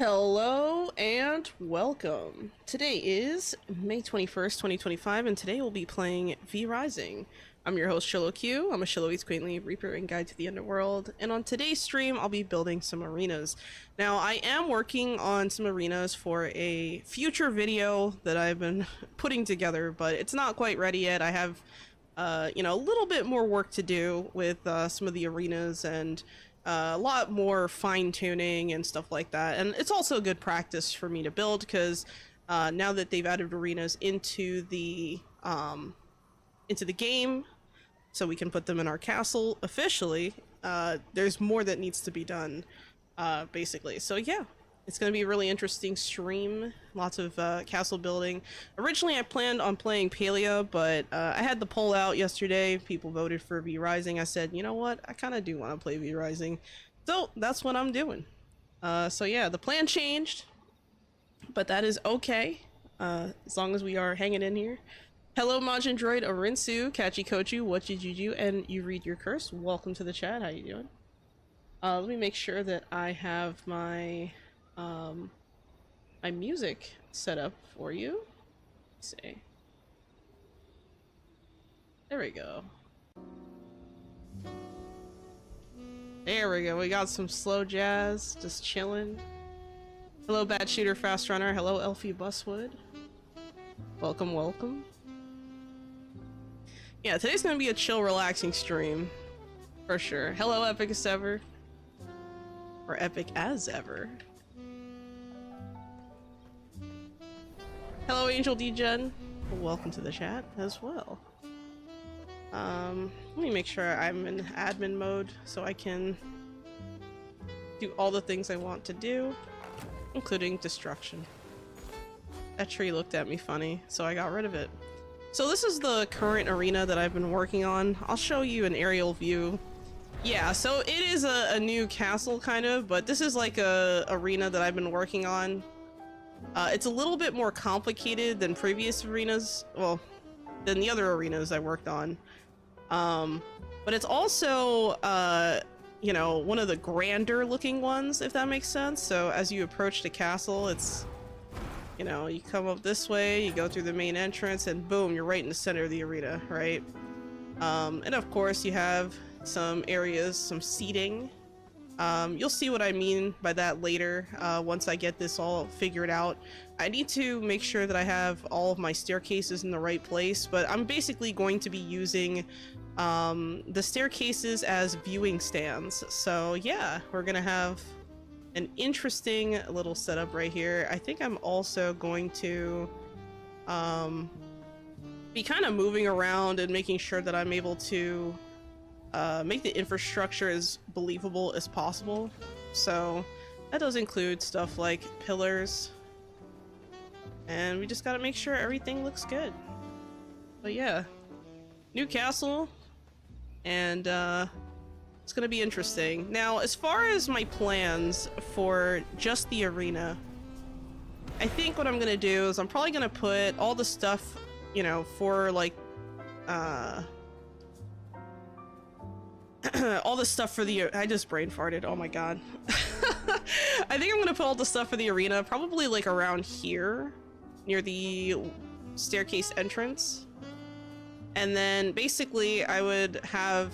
Hello and welcome. Today is May 21st, 2025, and today we'll be playing V Rising. I'm your host, Xolo Q. I'm a Xolo Eats Quaintly Reaper and Guide to the Underworld, and on today's stream, I'll be building some arenas. Now, I am working on some arenas for a future video that I've been putting together, but it's not quite ready yet. I have, a little bit more work to do with some of the arenas and a lot more fine-tuning and stuff like that, and it's also good practice for me to build because now that they've added arenas into the game so we can put them in our castle officially, there's more that needs to be done, basically. So yeah, it's going to be a really interesting stream. Lots of castle building. Originally I planned on playing Palea, but I had the poll out yesterday. People voted for V Rising. I said, you know what, I kind of do want to play V Rising, so that's what I'm doing. So yeah, the plan changed, but that is okay, as long as we are hanging in here. Hello Majin Droid, Orinsu, Kachikochu, Wachijuju, and You Read Your Curse. Welcome to the chat. How you doing? Let me make sure that I have my my music set up for you. Let's see. There we go. There we go. We got some slow jazz, just chilling. Hello, Bad Shooter Fast Runner. Hello, Elfie Buswood. Welcome, welcome. Yeah, today's gonna be a chill, relaxing stream for sure. Hello, Epic as ever, or Epic as ever. Hello, Angel Degen. Welcome to the chat as well. Let me make sure I'm in admin mode so I can do all the things I want to do, including destruction. That tree looked at me funny, so I got rid of it. So this is the current arena that I've been working on. I'll show you an aerial view. Yeah, so it is a new castle kind of, but this is like a arena that I've been working on. It's a little bit more complicated than previous arenas, well, than the other arenas I worked on. But it's also, one of the grander looking ones, if that makes sense. So as you approach the castle, it's, you come up this way, you go through the main entrance, and boom, you're right in the center of the arena, right? And of course you have some areas, some seating. You'll see what I mean by that later, once I get this all figured out. I need to make sure that I have all of my staircases in the right place, but I'm basically going to be using the staircases as viewing stands. So yeah, we're gonna have an interesting little setup right here. I think I'm also going to be kind of moving around and making sure that I'm able to make the infrastructure as believable as possible. So that does include stuff like pillars, and we just gotta make sure everything looks good. But yeah, new castle, and it's gonna be interesting. Now, as far as my plans for just the arena, I think what I'm gonna do is I'm probably gonna put all the stuff, for like all the stuff for the, I just brain farted, oh my god. I think I'm gonna put all the stuff for the arena probably like around here near the staircase entrance, and then basically I would have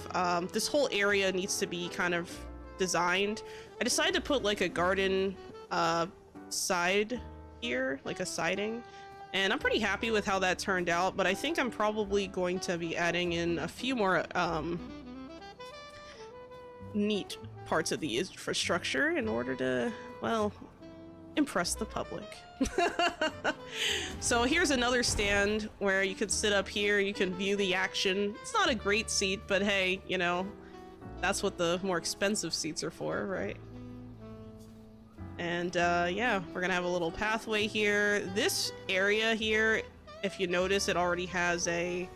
this whole area needs to be kind of designed. I decided to put like a garden side here, like a siding, and I'm pretty happy with how that turned out, but I think I'm probably going to be adding in a few more neat parts of the infrastructure in order to, well, impress the public. So here's another stand where you could sit up here, you can view the action. It's not a great seat, but hey, that's what the more expensive seats are for, right? And yeah, we're gonna have a little pathway here. This area here, if you notice, it already has a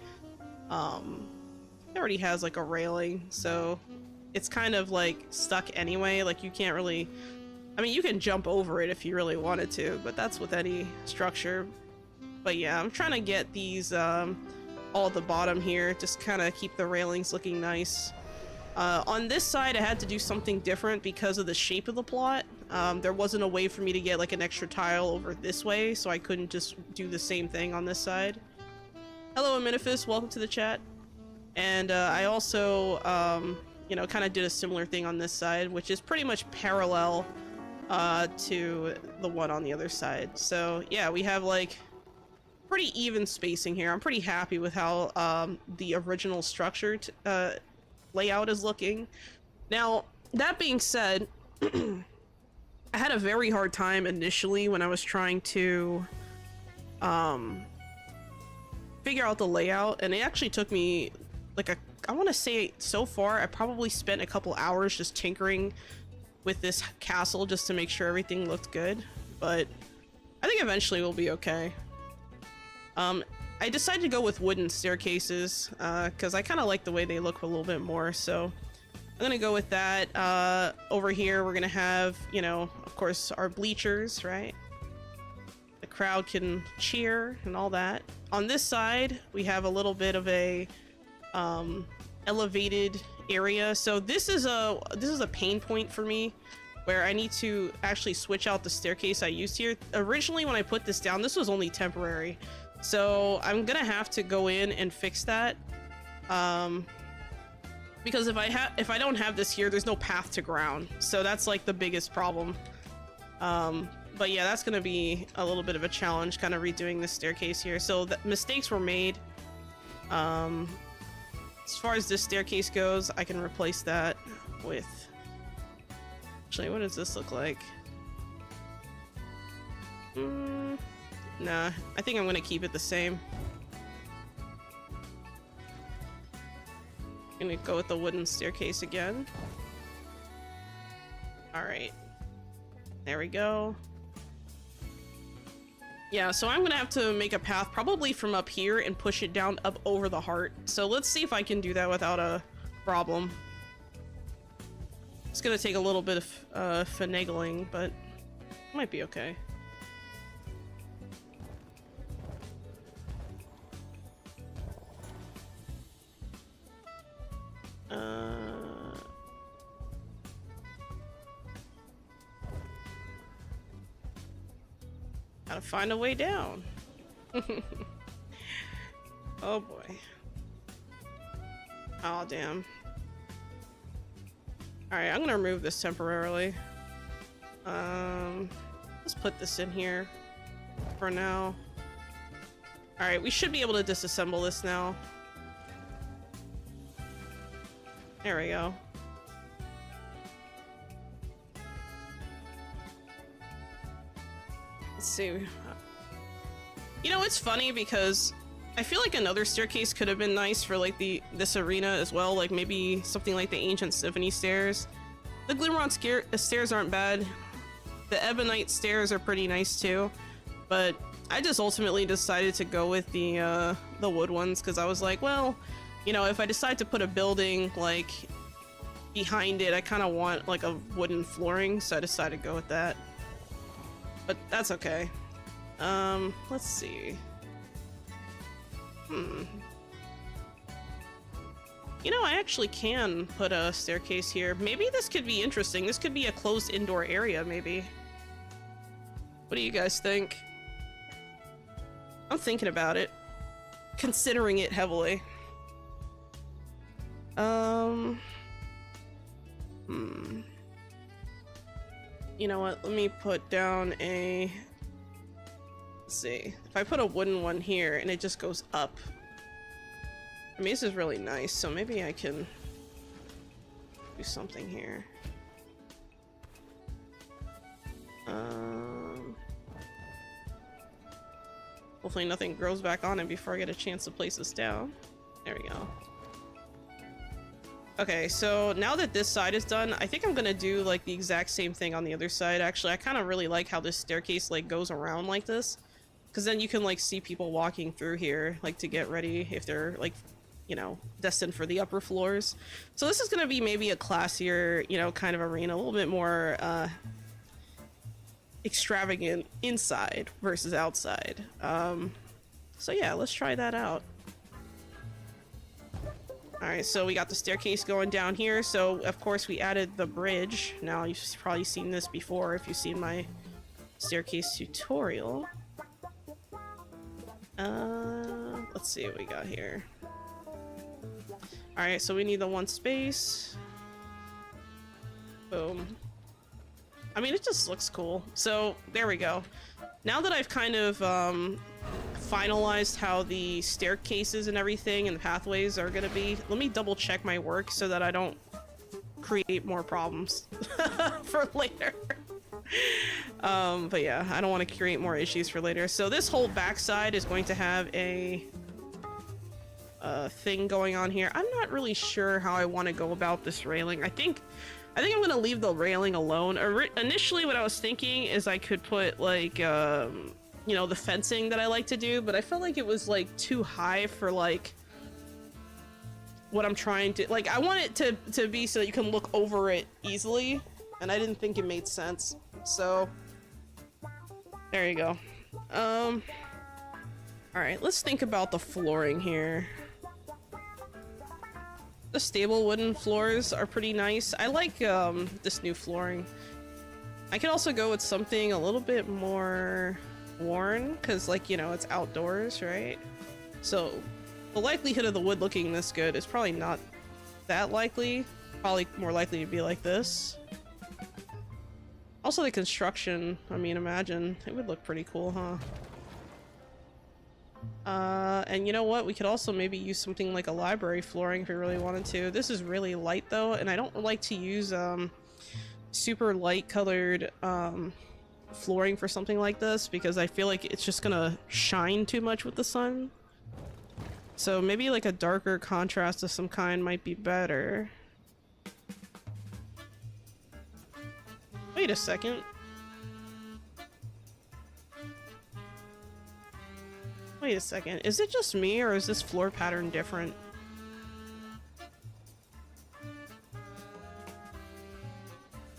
like a railing, so it's kind of like stuck anyway. Like you can't really, I mean, you can jump over it if you really wanted to, but that's with any structure. But yeah, I'm trying to get these all at the bottom here, just kind of keep the railings looking nice. On this side, I had to do something different because of the shape of the plot. There wasn't a way for me to get like an extra tile over this way, so I couldn't just do the same thing on this side. Hello, Aminophis, welcome to the chat. And I also, you know, kind of did a similar thing on this side, which is pretty much parallel to the one on the other side. So yeah, we have like pretty even spacing here. I'm pretty happy with how the original structure layout is looking. Now, that being said, I had a very hard time initially when I was trying to figure out the layout, and it actually took me like I want to say so far I probably spent a couple hours just tinkering with this castle just to make sure everything looked good, but I think eventually we'll be okay. I decided to go with wooden staircases because I kind of like the way they look a little bit more, so I'm gonna go with that. Over here we're gonna have, you know, of course, our bleachers, right? The crowd can cheer and all that. On this side we have a little bit of a elevated area, so this is a pain point for me where I need to actually switch out the staircase I used here. Originally when I put this down, this was only temporary, so I'm gonna have to go in and fix that, because if I don't have this here, there's no path to ground, so that's like the biggest problem. But yeah, that's gonna be a little bit of a challenge, kind of redoing this staircase here. So the mistakes were made. As far as this staircase goes, I can replace that with... Actually, what does this look like? Nah, I think I'm gonna keep it the same. Gonna go with the wooden staircase again. Alright. There we go. Yeah, so I'm gonna have to make a path probably from up here and push it down up over the heart. So let's see if I can do that without a problem. It's gonna take a little bit of finagling, but it might be okay. Gotta find a way down. Oh boy. Oh damn. Alright, I'm gonna remove this temporarily. Let's put this in here for now. Alright, we should be able to disassemble this now. There we go. Let's see. You know, it's funny because I feel like another staircase could have been nice for like this arena as well, like maybe something like the Ancient Symphony stairs. The Glimmeron stairs aren't bad. The Ebonite stairs are pretty nice too, but I just ultimately decided to go with the wood ones because I was like, well, you know, if I decide to put a building like behind it, I kind of want like a wooden flooring, so I decided to go with that. But that's okay. Let's see. You know, I actually can put a staircase here. Maybe this could be interesting. This could be a closed indoor area, maybe. What do you guys think? I'm thinking about it. Considering it heavily. You know what? Let me put down a... Let's see. If I put a wooden one here and it just goes up. I mean, this is really nice, so maybe I can do something here. Hopefully nothing grows back on it before I get a chance to place this down. There we go. Okay, so now that this side is done, I think I'm gonna do like the exact same thing on the other side. Actually, I kind of really like how this staircase like goes around like this, because then you can like see people walking through here like to get ready if they're like, you know, destined for the upper floors. So this is gonna be maybe a classier, you know, kind of arena, a little bit more extravagant inside versus outside. So yeah, let's try that out. Alright, so we got the staircase going down here. So, of course, we added the bridge. Now, you've probably seen this before if you've seen my staircase tutorial. Let's see what we got here. Alright, so we need the one space. Boom. I mean, it just looks cool. So, there we go. Now that I've kind of, finalized how the staircases and everything and the pathways are gonna be, let me double check my work so that I don't create more problems for later. But yeah, I don't want to create more issues for later. So this whole backside is going to have a thing going on here. I'm not really sure how I want to go about this railing. I think I'm gonna leave the railing alone. Initially, what I was thinking is I could put like you know, the fencing that I like to do, but I felt like it was like too high for like what I'm trying to, like, I want it to be so that you can look over it easily, and I didn't think it made sense. So there you go. All right, let's think about the flooring here. The stable wooden floors are pretty nice. I like this new flooring. I could also go with something a little bit more worn, because, like, you know, it's outdoors, right? So the likelihood of the wood looking this good is probably not that likely. Probably more likely to be like this. Also the construction, I mean, imagine. It would look pretty cool, huh? And you know what? We could also maybe use something like a library flooring if we really wanted to. This is really light though, and I don't like to use super light colored flooring for something like this because I feel like it's just gonna shine too much with the sun. So maybe like a darker contrast of some kind might be better. Wait a second. Wait a second. Is it just me or is this floor pattern different?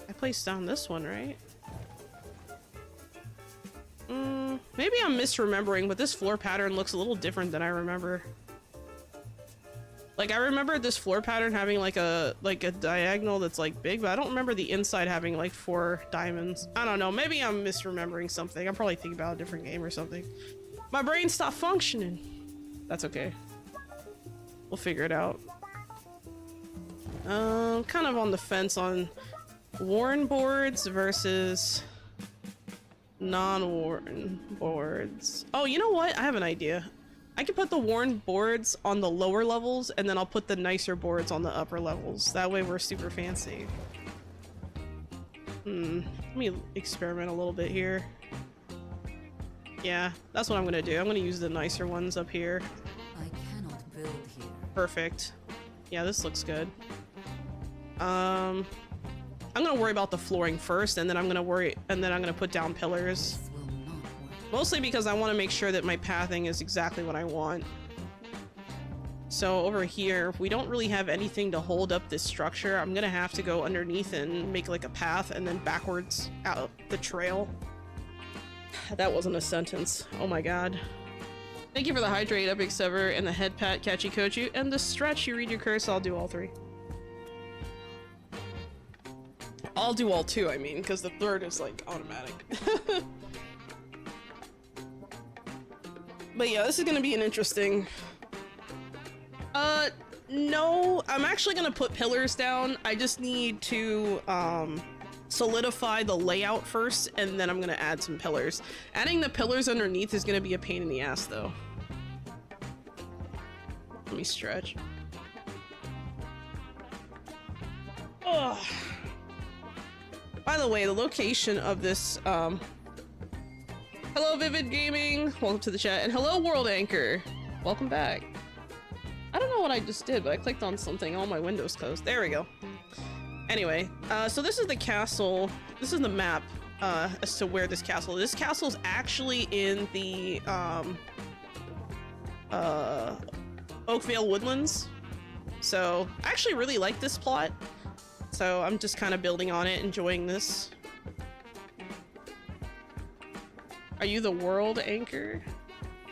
I placed down this one, right? Maybe I'm misremembering, but this floor pattern looks a little different than I remember. Like, I remember this floor pattern having like a diagonal that's like big, but I don't remember the inside having like 4 diamonds. I don't know, maybe I'm misremembering something. I'm probably thinking about a different game or something. My brain stopped functioning. That's okay. We'll figure it out. Kind of on the fence on worn boards versus non-worn boards. Oh, you know what? I have an idea. I could put the worn boards on the lower levels, and then I'll put the nicer boards on the upper levels. That way we're super fancy. Let me experiment a little bit here. Yeah, that's what I'm gonna do. I'm gonna use the nicer ones up here. I cannot build here. Perfect. Yeah, this looks good. I'm gonna worry about the flooring first, and then I'm gonna put down pillars. This will not work. Mostly because I want to make sure that my pathing is exactly what I want. So over here, we don't really have anything to hold up this structure. I'm gonna have to go underneath and make like a path and then backwards out the trail. That wasn't a sentence. Oh my god. Thank you for the hydrate, epic sever, and the head pat, catchy kochu, and the stretch. You read your curse, I'll do all 3. I'll do all 2, I mean, because the third is like automatic. But yeah, this is gonna be an interesting... no, I'm actually gonna put pillars down. I just need to, solidify the layout first, and then I'm gonna add some pillars. Adding the pillars underneath is gonna be a pain in the ass, though. Let me stretch. Ugh. By the way, the location of this, hello Vivid Gaming, welcome to the chat, and hello World Anchor, welcome back. I don't know what I just did, but I clicked on something, all my windows closed. There we go. Anyway, so this is the castle, this is the map, as to where this castle is. This castle is actually in the, Oakvale Woodlands. So, I actually really like this plot. So I'm just kind of building on it, enjoying this. Are you the World Anchor?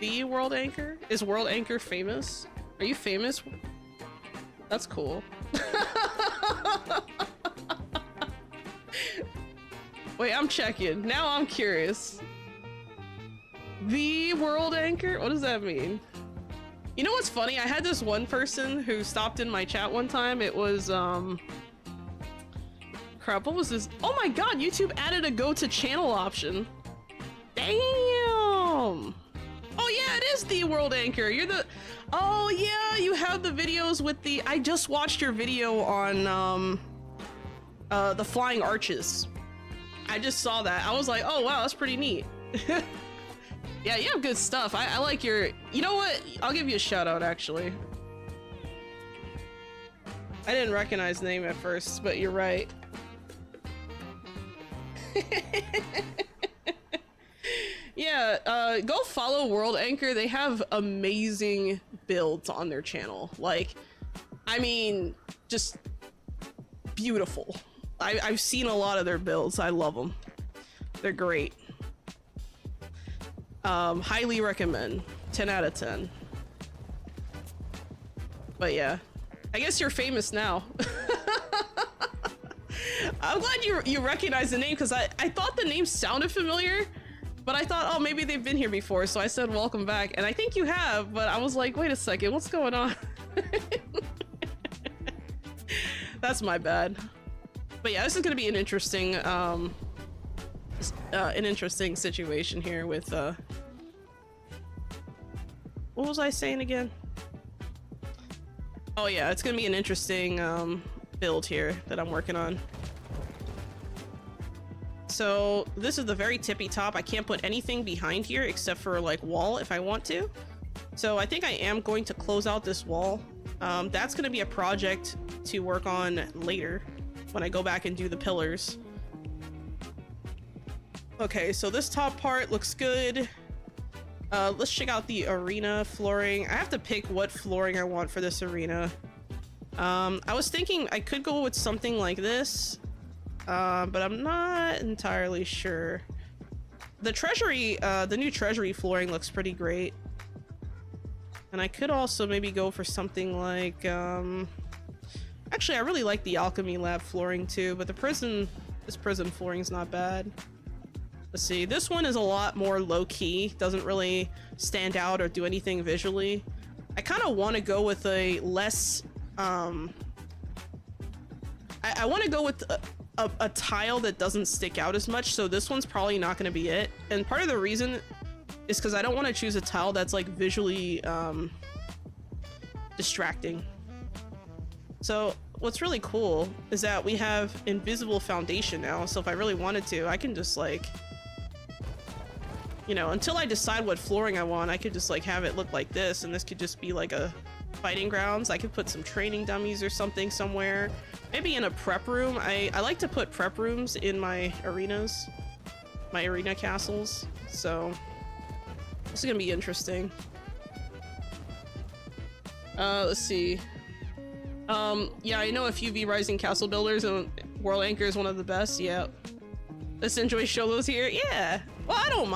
The World Anchor? Is World Anchor famous? Are you famous? That's cool. Wait, I'm checking. Now I'm curious. The world anchor? What does that mean? You know what's funny? I had this one person who stopped in my chat one time. It was, crap, what was this? Oh my god, YouTube added a go to channel option. Damn! Oh yeah, it is the world anchor. You're the... Oh yeah, you have the videos with the... I just watched your video on, the flying arches. I just saw that. I was like, oh wow, that's pretty neat. Yeah, you have good stuff. I like your... You know what? I'll give you a shout out, actually. I didn't recognize the name at first, but you're right. Yeah, go follow World Anchor. They have amazing builds on their channel. Like, I mean, just beautiful. I've seen a lot of their builds. I love them. They're great. Highly recommend. 10 out of 10. But yeah, I guess you're famous now. I'm glad you recognize the name, because I thought the name sounded familiar, but I thought, oh, maybe they've been here before, so I said welcome back, and I think you have, but I was like, wait a second, what's going on? That's my bad. But yeah, this is gonna be an interesting situation here with what was I saying again? Oh yeah, it's gonna be an interesting build here that I'm working on. So this is the very tippy top. I can't put anything behind here except for like wall if I want to. So I think I am going to close out this wall. That's gonna be a project to work on later when I go back and do the pillars. Okay, so this top part looks good. Let's check out the arena flooring. I have to pick what flooring I want for this arena. I was thinking I could go with something like this, but I'm not entirely sure. The treasury, the new treasury flooring looks pretty great. And I could also maybe go for something like, actually I really like the alchemy lab flooring too, but this prison flooring is not bad. Let's see, this one is a lot more low-key, doesn't really stand out or do anything visually. I kind of want to go with a less, I want to go with a tile that doesn't stick out as much, so this one's probably not going to be it. And part of the reason is because I don't want to choose a tile that's like visually distracting. So what's really cool is that we have invisible foundation now, so if I really wanted to, I can just like, you know, until I decide what flooring I want, I could just like have it look like this, and this could just be like a fighting grounds. I could put some training dummies or something somewhere, maybe in a prep room. I like to put prep rooms in my arenas, my arena castles, so this is gonna be interesting. Let's see. Yeah, I know a few V Rising castle builders, and World Anchor is one of the best. Yeah. Let's enjoy Xolo's here. Yeah. Well, I don't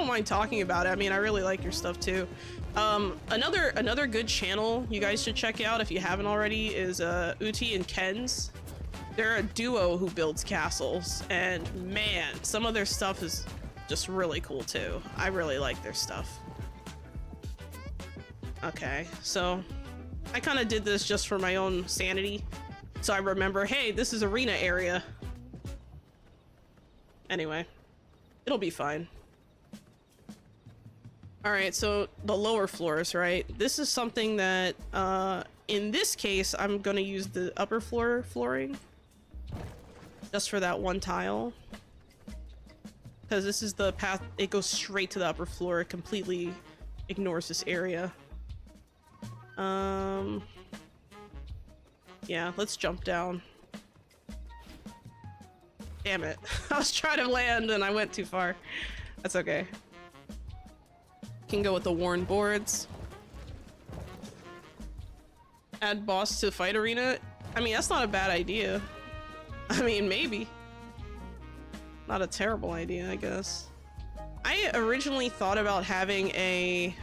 mind talking about it. I mean, I really like your stuff too. Another good channel you guys should check out if you haven't already is Uti and Ken's. They're a duo who builds castles, and man, some of their stuff is just really cool too. I really like their stuff. Okay, so I kind of did this just for my own sanity, so I remember, hey, this is arena area. Anyway, it'll be fine. All right, so the lower floors, right? This is something that, in this case, I'm gonna use the upper floor flooring just for that one tile, because this is the path. It goes straight to the upper floor. It completely ignores this area. Yeah, let's jump down. Damn it. I was trying to land and I went too far. That's okay. Can go with the worn boards. Add boss to fight arena. I mean, that's not a bad idea. I mean, maybe. Not a terrible idea, I guess. I originally thought about having a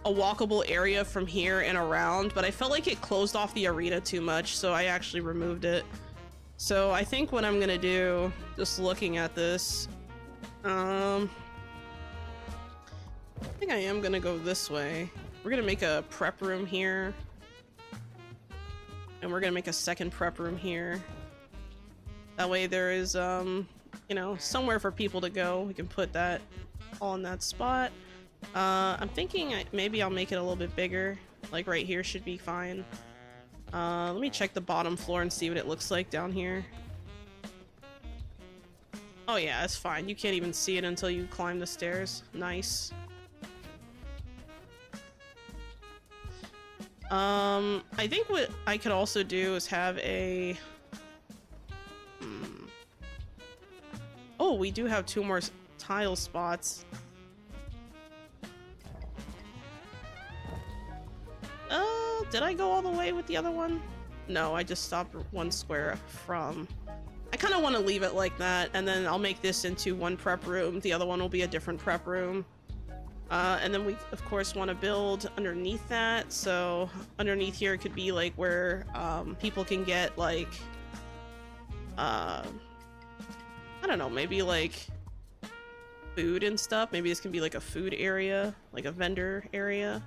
a walkable area from here and around, but I felt like it closed off the arena too much, so I actually removed it. So I think what I'm gonna do, just looking at this, I think I am gonna go this way. We're gonna make a prep room here. And we're gonna make a second prep room here. That way there is, you know, somewhere for people to go. We can put that all in that spot. I'm thinking maybe I'll make it a little bit bigger. Like right here should be fine. Let me check the bottom floor and see what it looks like down here. Oh yeah, it's fine. You can't even see it until you climb the stairs. Nice. I think what I could also do is have a... Oh, we do have 2 more tile spots. Did I go all the way with the other one? No, I just stopped 1 square from... I kind of want to leave it like that, and then I'll make this into 1 prep room. The other one will be a different prep room. And then we, of course, want to build underneath that. So underneath here could be like where people can get like... I don't know, maybe like food and stuff. Maybe this can be like a food area, like a vendor area.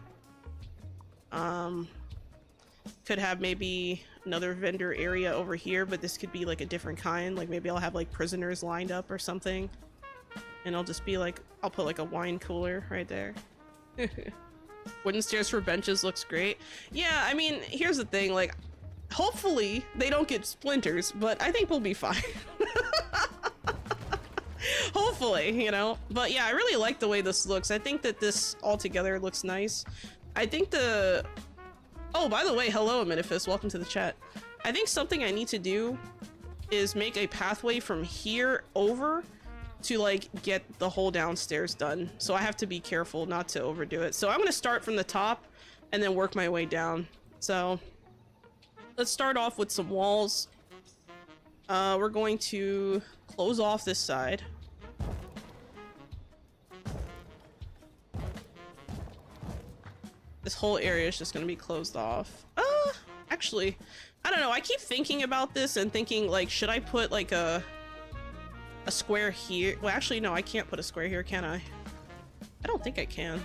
Could have maybe another vendor area over here, but this could be like a different kind. Like maybe I'll have like prisoners lined up or something. And I'll just be like, I'll put like a wine cooler right there. Wooden stairs for benches looks great. Yeah, I mean, here's the thing, like, hopefully they don't get splinters, but I think we'll be fine. Hopefully, you know? But yeah, I really like the way this looks. I think that this altogether looks nice. I think the... Oh, by the way, hello, Aminiphis. Welcome to the chat. I think something I need to do is make a pathway from here over to, like, get the whole downstairs done. So I have to be careful not to overdo it. So I'm going to start from the top and then work my way down. So let's start off with some walls. We're going to close off this side. This whole area is just going to be closed off. Actually, I don't know. I keep thinking about this and thinking, like, should I put, like, a square here? Well, actually, no, I can't put a square here, can I? I don't think I can.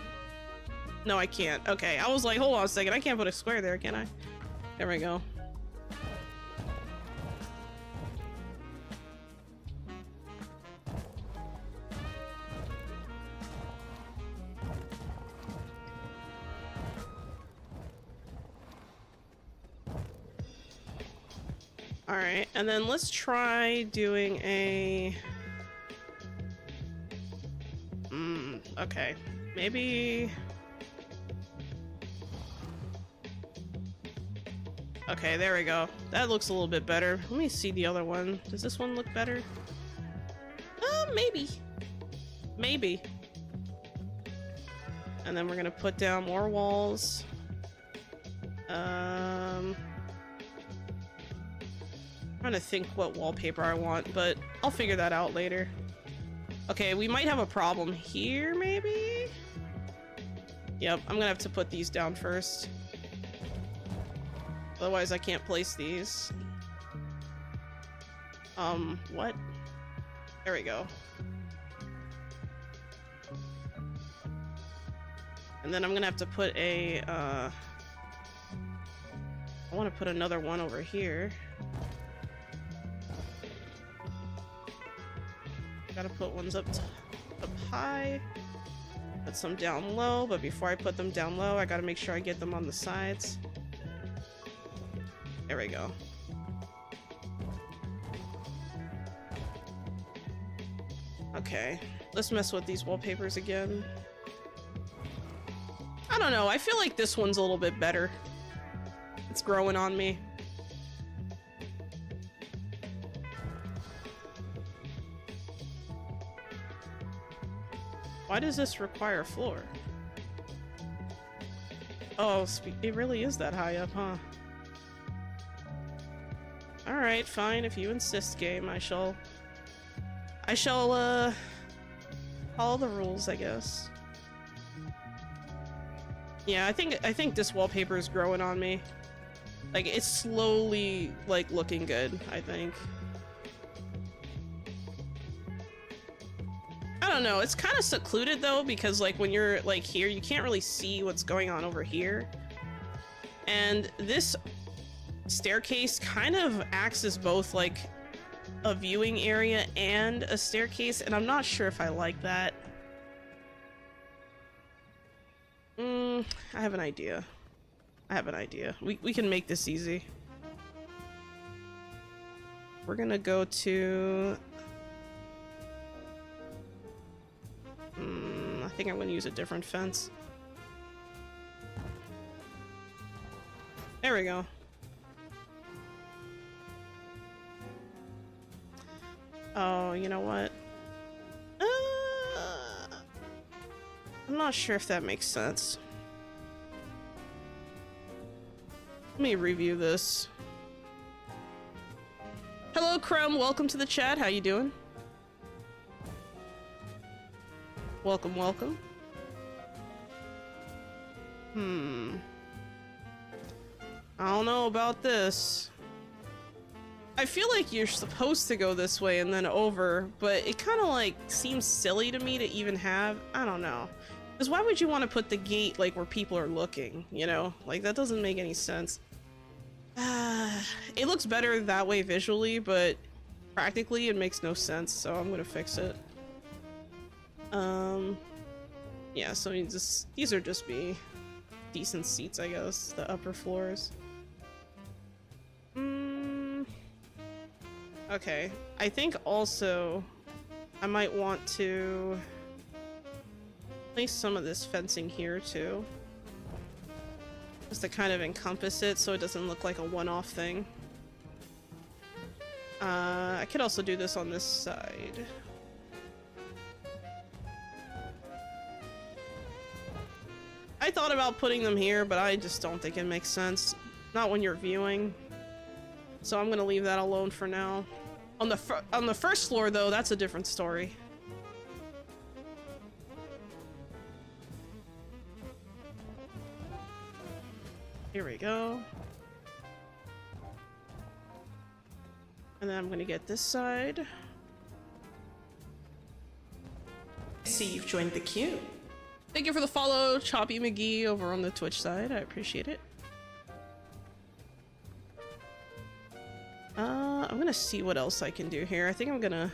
No, I can't. Okay, I was like, hold on a second. I can't put a square there, can I? There we go. Alright, and then let's try doing a... okay. Maybe... Okay, there we go. That looks a little bit better. Let me see the other one. Does this one look better? Maybe. Maybe. And then we're gonna put down more walls. I'm trying to think what wallpaper I want, but I'll figure that out later. Okay, we might have a problem here, maybe? Yep, I'm gonna have to put these down first. Otherwise I can't place these. What? There we go. And then I'm gonna have to put a, I want to put another one over here. Gotta put ones up high, put some down low, but before I put them down low, I gotta make sure I get them on the sides. There we go. Okay, let's mess with these wallpapers again. I don't know, I feel like this one's a little bit better. It's growing on me. Why does this require a floor? Oh, it really is that high up, huh? Alright, fine. If you insist, game, I shall follow the rules, I guess. Yeah, I think this wallpaper is growing on me. Like, it's slowly, like, looking good, I think. I don't know, it's kind of secluded though, because like when you're like here, you can't really see what's going on over here. And this staircase kind of acts as both like a viewing area and a staircase, and I'm not sure if I like that. I have an idea. We can make this easy. We're gonna go to... I think I'm gonna use a different fence. There we go. Oh, you know what? I'm not sure if that makes sense. Let me review this. Hello, Crumb. Welcome to the chat. How you doing? Welcome, welcome. I don't know about this. I feel like you're supposed to go this way and then over, but it kind of like seems silly to me to even have. I don't know. Because why would you want to put the gate like where people are looking, you know? Like that doesn't make any sense. It looks better that way visually, but practically it makes no sense, so I'm gonna fix it. Yeah, so these are just be decent seats, I guess, the upper floors. Okay, I think also I might want to place some of this fencing here too, just to kind of encompass it so it doesn't look like a one-off thing. I could also do this on this side. I thought about putting them here, but I just don't think it makes sense. Not when you're viewing. So I'm gonna leave that alone for now. On the first floor, though, that's a different story. Here we go. And then I'm gonna get this side. I see you've joined the queue. Thank you for the follow, Choppy McGee, over on the Twitch side. I appreciate it. I'm gonna see what else I can do here. I think I'm gonna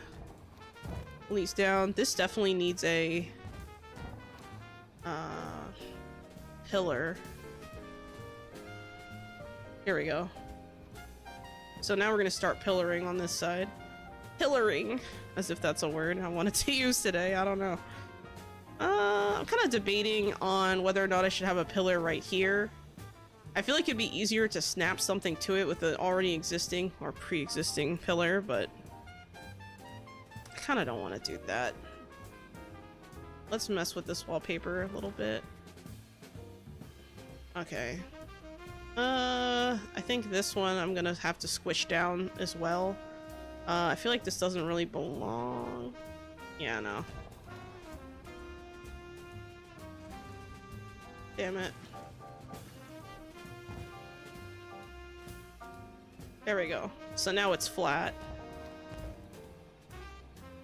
pull these down. This definitely needs a pillar. Here we go. So now we're gonna start pillaring on this side. Pillaring, as if that's a word I wanted to use today. I don't know. I'm kind of debating on whether or not I should have a pillar right here. I feel like it'd be easier to snap something to it with an already existing or pre-existing pillar, but I kind of don't want to do that. Let's mess with this wallpaper a little bit. Okay. I think this one I'm gonna have to squish down as well. I feel like this doesn't really belong. Yeah, no. Damn it. There we go. So now it's flat.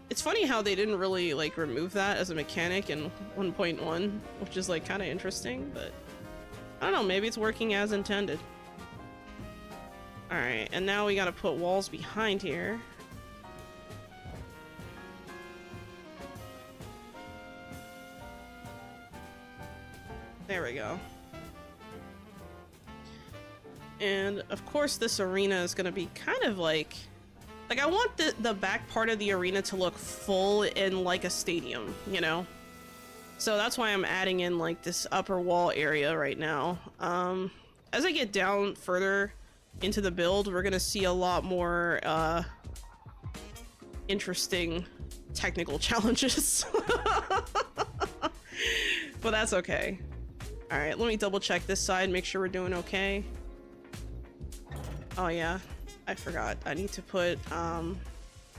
It's funny how they didn't really like remove that as a mechanic in 1.1, which is like kind of interesting, but I don't know, maybe it's working as intended. Alright, and now we gotta put walls behind here. There we go. And of course this arena is gonna be kind of like I want the back part of the arena to look full in like a stadium, you know? So that's why I'm adding in like this upper wall area right now. As I get down further into the build, we're gonna see a lot more interesting technical challenges. But that's okay. Alright, let me double check this side, make sure we're doing okay. Oh yeah, I forgot. I need to put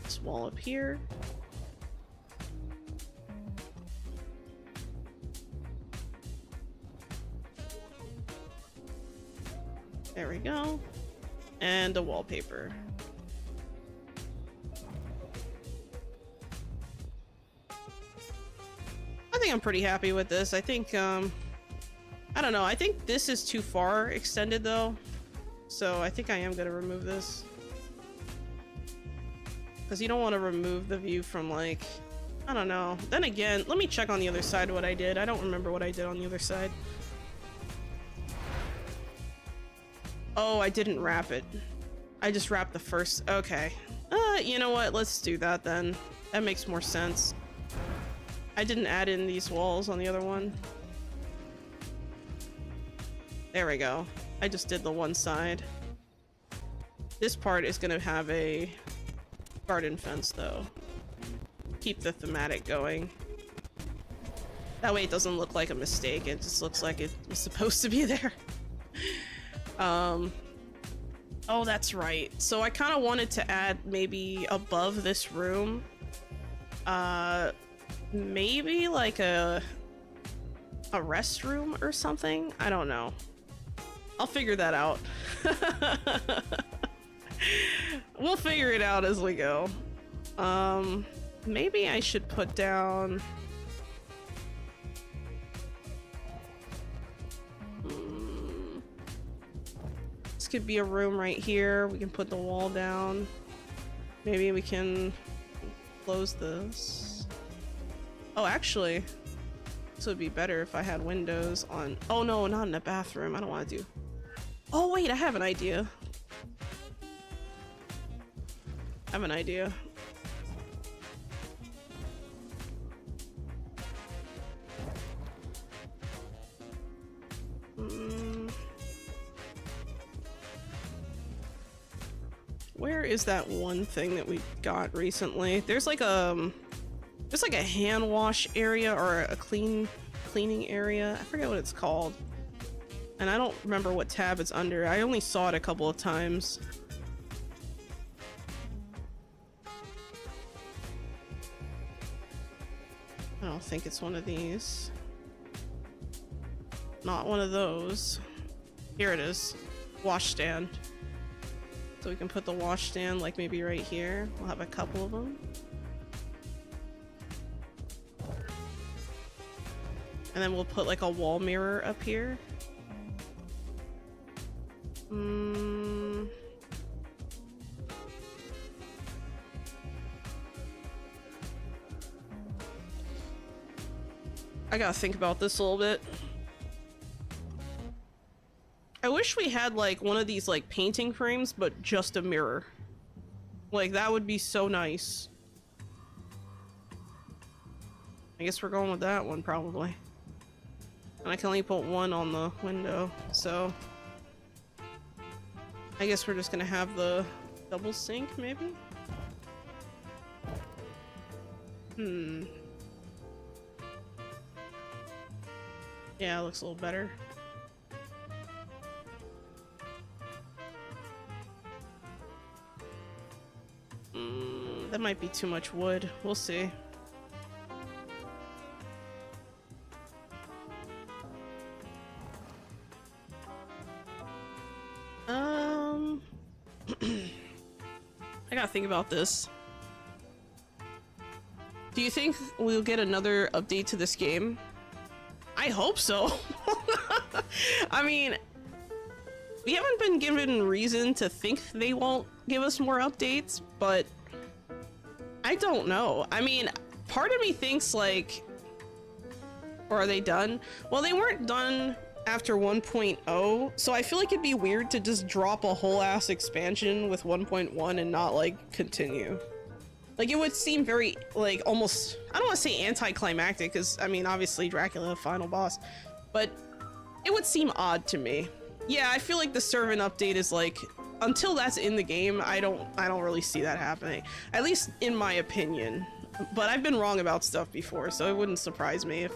this wall up here. There we go. And a wallpaper. I think I'm pretty happy with this. I think, I don't know. I think this is too far extended though. So I think I am going to remove this. Because you don't want to remove the view from like, I don't know. Then again, let me check on the other side what I did. I don't remember what I did on the other side. Oh, I didn't wrap it. I just wrapped the first. Okay. You know what? Let's do that then. That makes more sense. I didn't add in these walls on the other one. There we go. I just did the one side. This part is gonna have a garden fence though. Keep the thematic going. That way it doesn't look like a mistake. It just looks like it was supposed to be there. Oh, that's right. So I kind of wanted to add maybe above this room, maybe like a restroom or something. I don't know. I'll figure that out. We'll figure it out as we go. Maybe I should put down... This could be a room right here. We can put the wall down. Maybe we can close this. Oh, actually, this would be better if I had windows on... Oh no, not in the bathroom. I don't want to do... Oh wait, I have an idea. I have an idea. Where is that one thing that we got recently? There's like a hand wash area or a cleaning area. I forget what it's called. And I don't remember what tab it's under. I only saw it a couple of times. I don't think it's one of these. Not one of those. Here it is. Wash stand. So we can put the wash stand like maybe right here. We'll have a couple of them. And then we'll put like a wall mirror up here. I gotta think about this a little bit. I wish we had like one of these like painting frames, but just a mirror. Like that would be so nice. I guess we're going with that one probably. And I can only put one on the window, so I guess we're just gonna have the double sink maybe? Yeah, it looks a little better. That might be too much wood. We'll see. I gotta think about this. Do you think we'll get another update to this game? I hope so. I mean, we haven't been given reason to think they won't give us more updates, but I don't know. I mean, part of me thinks like, or are they done? Well, they weren't done after 1.0, so I feel like it'd be weird to just drop a whole ass expansion with 1.1 and not like continue. Like it would seem very like almost, I don't want to say anticlimactic because I mean obviously Dracula final boss, but it would seem odd to me. Yeah, I feel like the servant update is like, until that's in the game, I don't really see that happening. At least in my opinion. But I've been wrong about stuff before, so it wouldn't surprise me if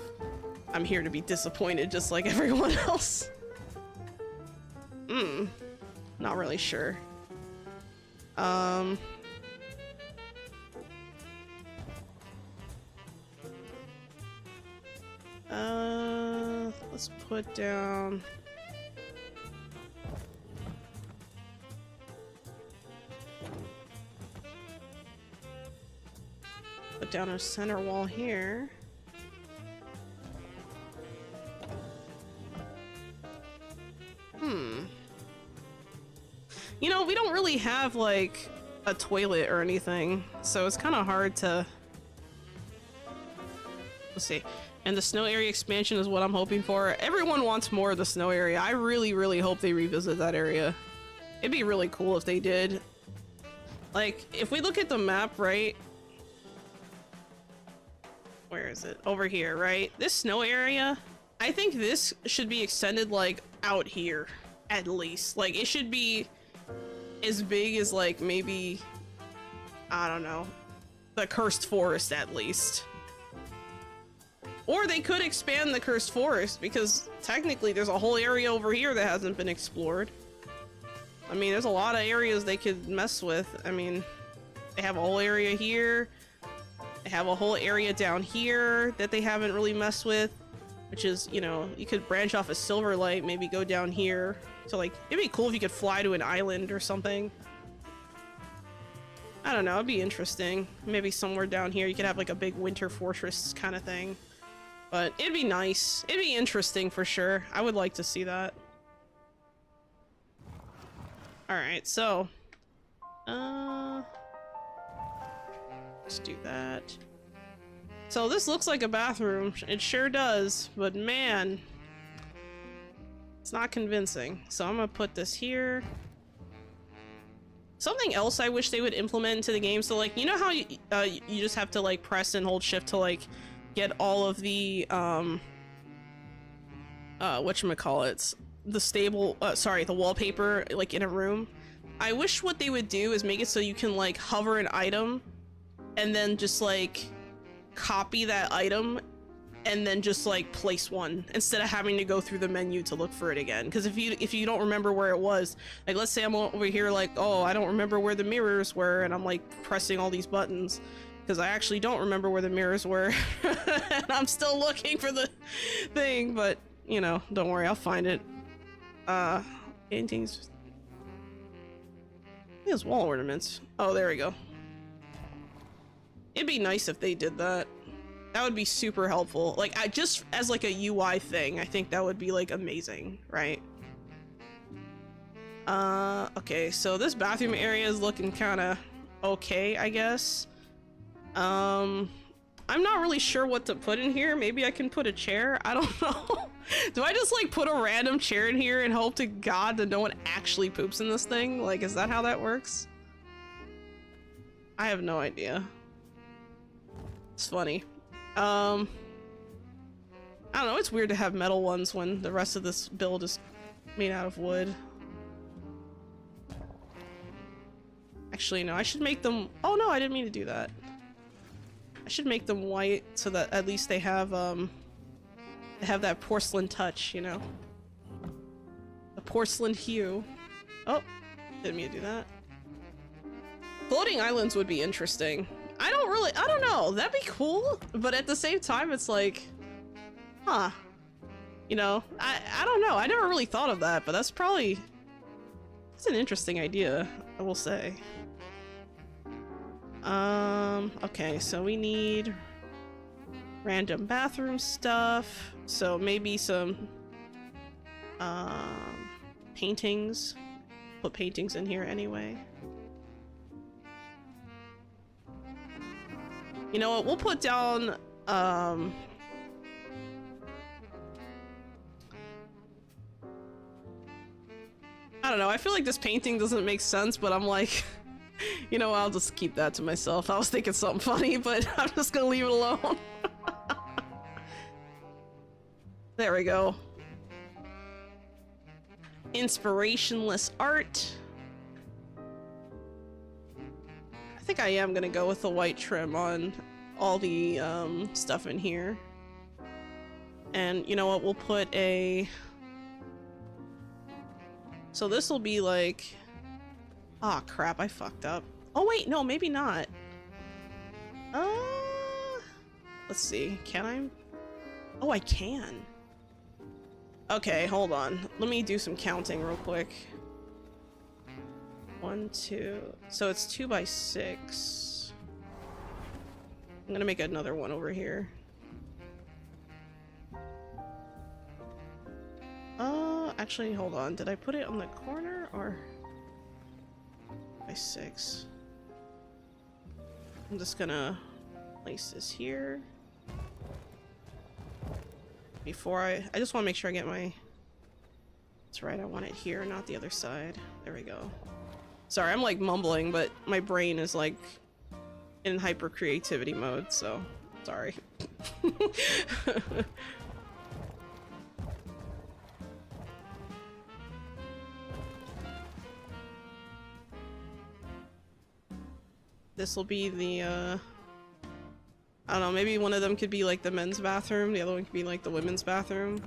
I'm here to be disappointed just like everyone else. Not really sure. Let's put down... Put down a center wall here. You know, we don't really have like a toilet or anything, so it's kind of hard to... Let's see. And the snow area expansion is what I'm hoping for. Everyone wants more of the snow area. I really, really hope they revisit that area. It'd be really cool if they did. Like, if we look at the map, right? Where is it? Over here, right? This snow area, I think this should be extended, like, out here, at least. Like, it should be as big as, like, maybe, I don't know, the Cursed Forest, at least. Or they could expand the Cursed Forest, because technically there's a whole area over here that hasn't been explored. I mean, there's a lot of areas they could mess with. I mean, they have a whole area here. They have a whole area down here that they haven't really messed with, which is, you know, you could branch off a Silverlight, maybe go down here. So, like, it'd be cool if you could fly to an island or something. I don't know, it'd be interesting. Maybe somewhere down here you could have, like, a big winter fortress kind of thing. But it'd be nice. It'd be interesting for sure. I would like to see that. Alright, so... let's do that. So this looks like a bathroom. It sure does, but man... it's not convincing. So I'm gonna put this here. Something else I wish they would implement into the game, so like, you know how you just have to like press and hold shift to like get all of the whatchamacallits, the stable, sorry, the wallpaper like in a room. I wish what they would do is make it so you can like hover an item and then just like copy that item and then just like place one instead of having to go through the menu to look for it again. Because if you don't remember where it was, like let's say I'm over here like, oh, I don't remember where the mirrors were, and I'm like pressing all these buttons because I actually don't remember where the mirrors were and I'm still looking for the thing, but you know, don't worry, I'll find it. Paintings. I think it's wall ornaments. Oh, there we go. It'd be nice if they did that. That would be super helpful. Like, I just as like a UI thing, I think that would be like amazing, right? Okay, so this bathroom area is looking kind of okay, I guess. I'm not really sure what to put in here. Maybe I can put a chair. I don't know. Do I just like put a random chair in here and hope to God that no one actually poops in this thing? Like, is that how that works? I have no idea. It's funny. I don't know, it's weird to have metal ones when the rest of this build is made out of wood. Actually, no, I should make them... oh no, I didn't mean to do that. I should make them white so that at least they have that porcelain touch, you know? The porcelain hue. Oh, didn't mean to do that. Floating islands would be interesting. I don't know, that'd be cool, but at the same time it's like, huh, you know, I don't know, I never really thought of that, but that's an interesting idea, I will say. Okay, so we need random bathroom stuff, so maybe some paintings, put paintings in here anyway. You know what, we'll put down, I don't know, I feel like this painting doesn't make sense, but I'm like, you know, I'll just keep that to myself. I was thinking something funny, but I'm just gonna leave it alone. There we go. Inspirationless art. I think I am gonna go with the white trim on all the stuff in here. And you know what, we'll put a... so this will be like... ah, crap, I fucked up. Oh wait, no, maybe not. Let's see, can I? Oh, I can. Okay, hold on. Let me do some counting real quick. 1, 2, so it's 2 by 6. I'm gonna make another one over here. Actually, hold on. Did I put it on the corner or by 6? I'm just gonna place this here. Before I just want to make sure I get my... That's right, I want it here, not the other side. There we go. Sorry, I'm like mumbling, but my brain is like in hyper creativity mode, so sorry. This will be the, I don't know, maybe one of them could be like the men's bathroom, the other one could be like the women's bathroom.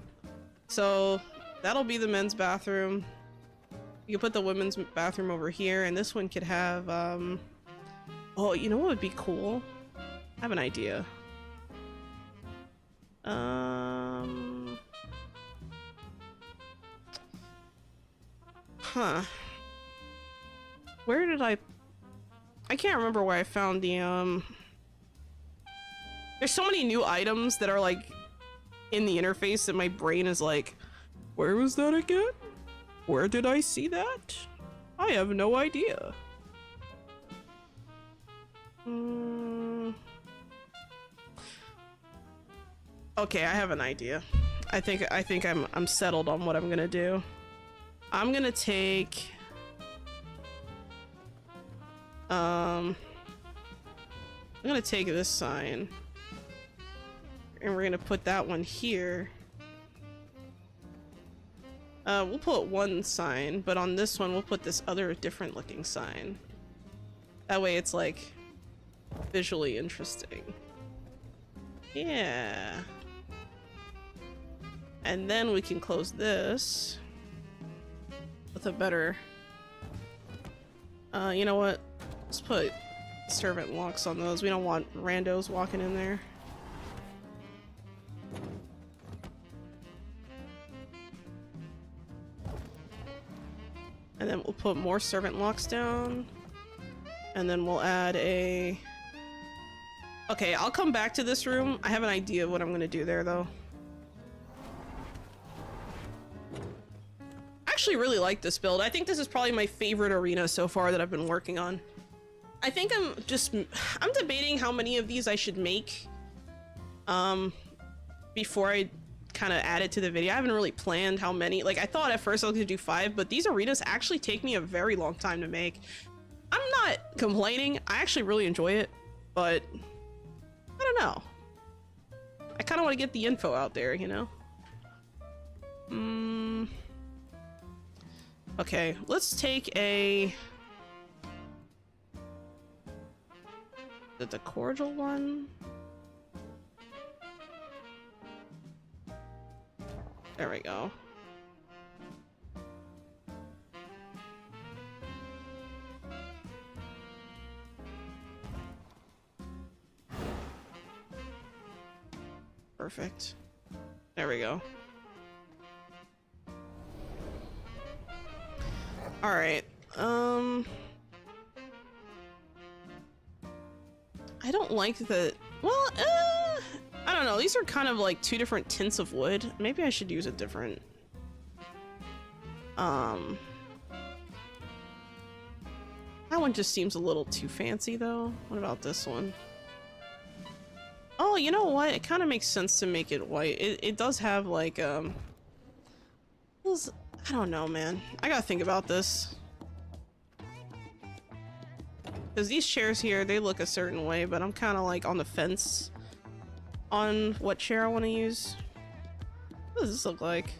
So that'll be the men's bathroom. You can put the women's bathroom over here, and this one could have, oh, you know what would be cool? I have an idea. Huh. Where did I can't remember where I found the, there's so many new items that are like in the interface that my brain is like, where was that again? Where did I see that? I have no idea. Okay, I have an idea. I think I'm settled on what I'm gonna do. I'm gonna take I'm gonna take this sign and we're gonna put that one here. We'll put one sign, but on this one we'll put this other different looking sign. That way it's like visually interesting. Yeah. And then we can close this with a better, you know what? Let's put servant locks on those. We don't want randos walking in there. And then we'll put more servant locks down. And then we'll add a... Okay, I'll come back to this room. I have an idea of what I'm gonna do there, though. I actually really like this build. I think this is probably my favorite arena so far that I've been working on. I think I'm debating how many of these I should make before I kind of add it to the video. I haven't really planned how many. Like, I thought at first I was gonna do 5, but these arenas actually take me a very long time to make. I'm not complaining. I actually really enjoy it, but I don't know. I kind of want to get the info out there, you know? Okay, let's take a... the cordial one. There we go. Perfect. There we go. All right. I don't like the... Well, I don't know. These are kind of like 2 different tints of wood. Maybe I should use a different... That one just seems a little too fancy, though. What about this one? Oh, you know what? It kind of makes sense to make it white. It does have like, I don't know, man. I gotta think about this. Because these chairs here, they look a certain way, but I'm kind of like on the fence on what chair I want to use. What does this look like?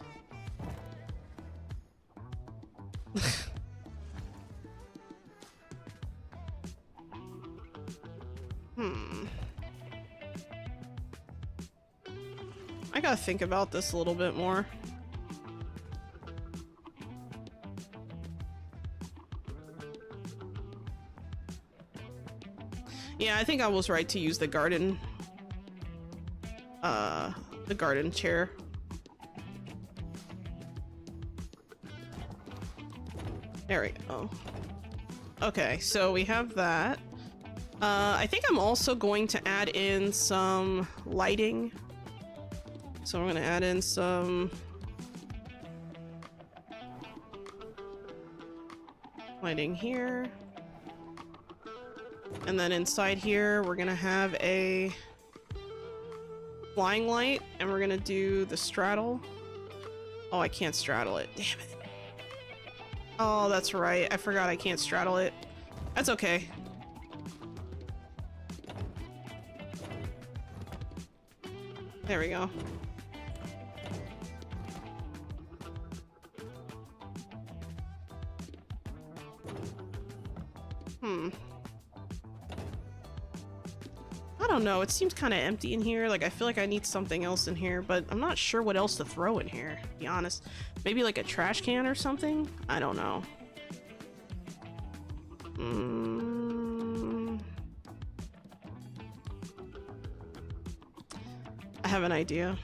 I gotta think about this a little bit more. Yeah, I think I was right to use the garden chair. There we go. Okay, so we have that. I think I'm also going to add in some lighting. So I'm going to add in some lighting here. And then inside here, we're going to have a flying light, and we're going to do the straddle. Oh, I can't straddle it. Damn it. Oh, that's right. I forgot I can't straddle it. That's okay. There we go. I don't know. It seems kind of empty in here. Like, I feel like I need something else in here, but I'm not sure what else to throw in here, to be honest. Maybe like a trash can or something? I don't know. I have an idea.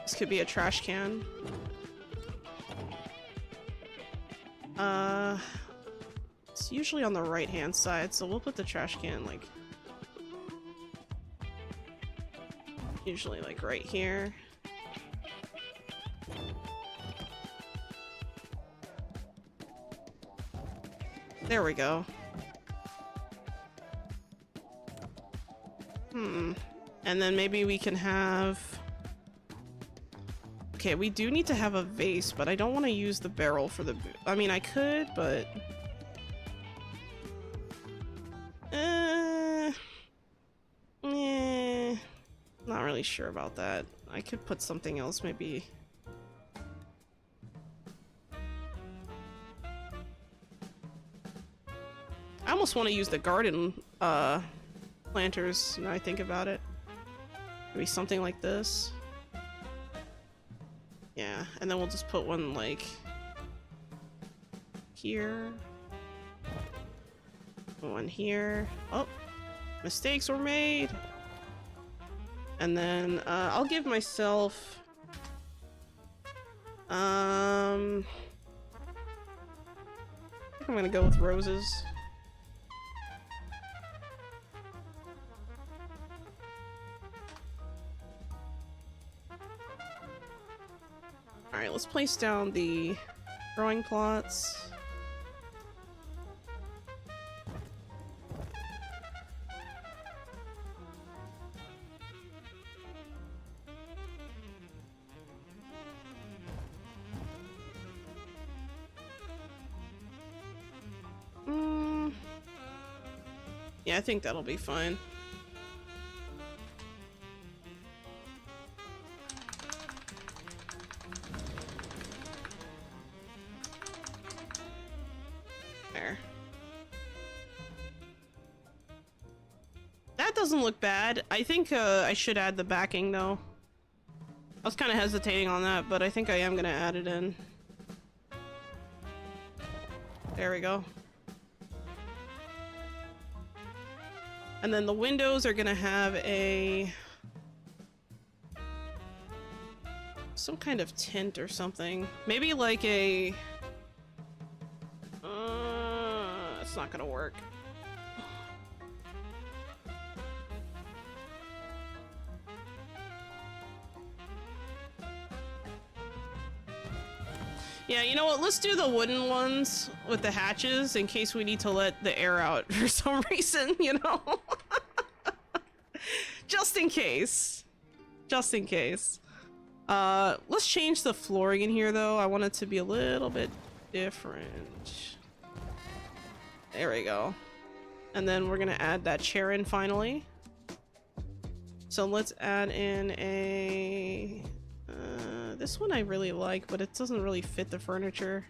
This could be a trash can. It's usually on the right-hand side, so we'll put the trash can, like, usually, like, right here. There we go. And then maybe we can have... Okay, we do need to have a vase, but I don't want to use the barrel for the... I mean, I could, but... Not really sure about that. I could put something else, maybe... I almost want to use the garden, planters, now I think about it. Maybe something like this. Yeah, and then we'll just put one, like, here. One here. Oh, mistakes were made. And then, I'll give myself, I think I'm gonna go with roses. Alright, let's place down the growing plots. Yeah, I think that'll be fine. There. That doesn't look bad. I think I should add the backing though. I was kind of hesitating on that, but I think I am gonna add it in. There we go. And then the windows are gonna have some kind of tint or something. Maybe like a... it's not gonna work. Yeah, you know what? Let's do the wooden ones with the hatches in case we need to let the air out for some reason, you know? Just in case. Just in case. Let's change the flooring in here, though. I want it to be a little bit different. There we go. And then we're gonna add that chair in finally. So let's add in a... this one I really like, but it doesn't really fit the furniture.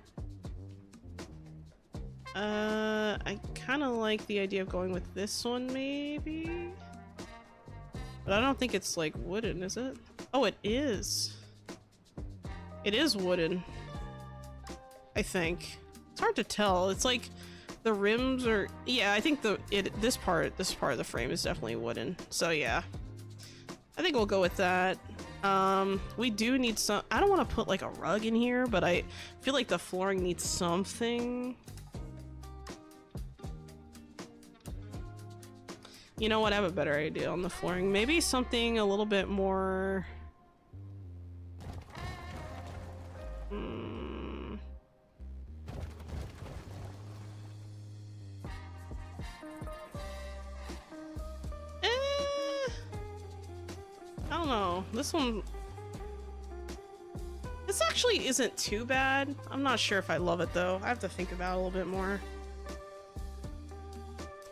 I kind of like the idea of going with this one, maybe? But I don't think it's, like, wooden, is it? Oh, it is. It is wooden. I think. It's hard to tell. It's like the rims are... Yeah, I think this part of the frame is definitely wooden. So, yeah. I think we'll go with that. We do need some... I don't want to put like a rug in here, but I feel like the flooring needs something. You know what? I have a better idea on the flooring. Maybe something a little bit more... I don't know. This one... This actually isn't too bad. I'm not sure if I love it though. I have to think about it a little bit more.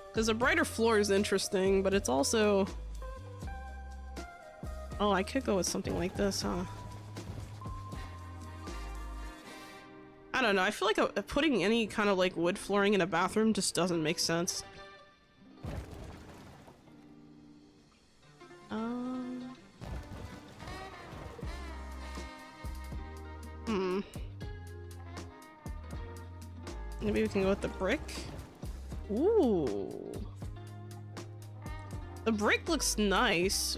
Because a brighter floor is interesting, but it's also... Oh, I could go with something like this, huh? I don't know. I feel like putting any kind of like wood flooring in a bathroom just doesn't make sense. Maybe we can go with the brick. Ooh. The brick looks nice.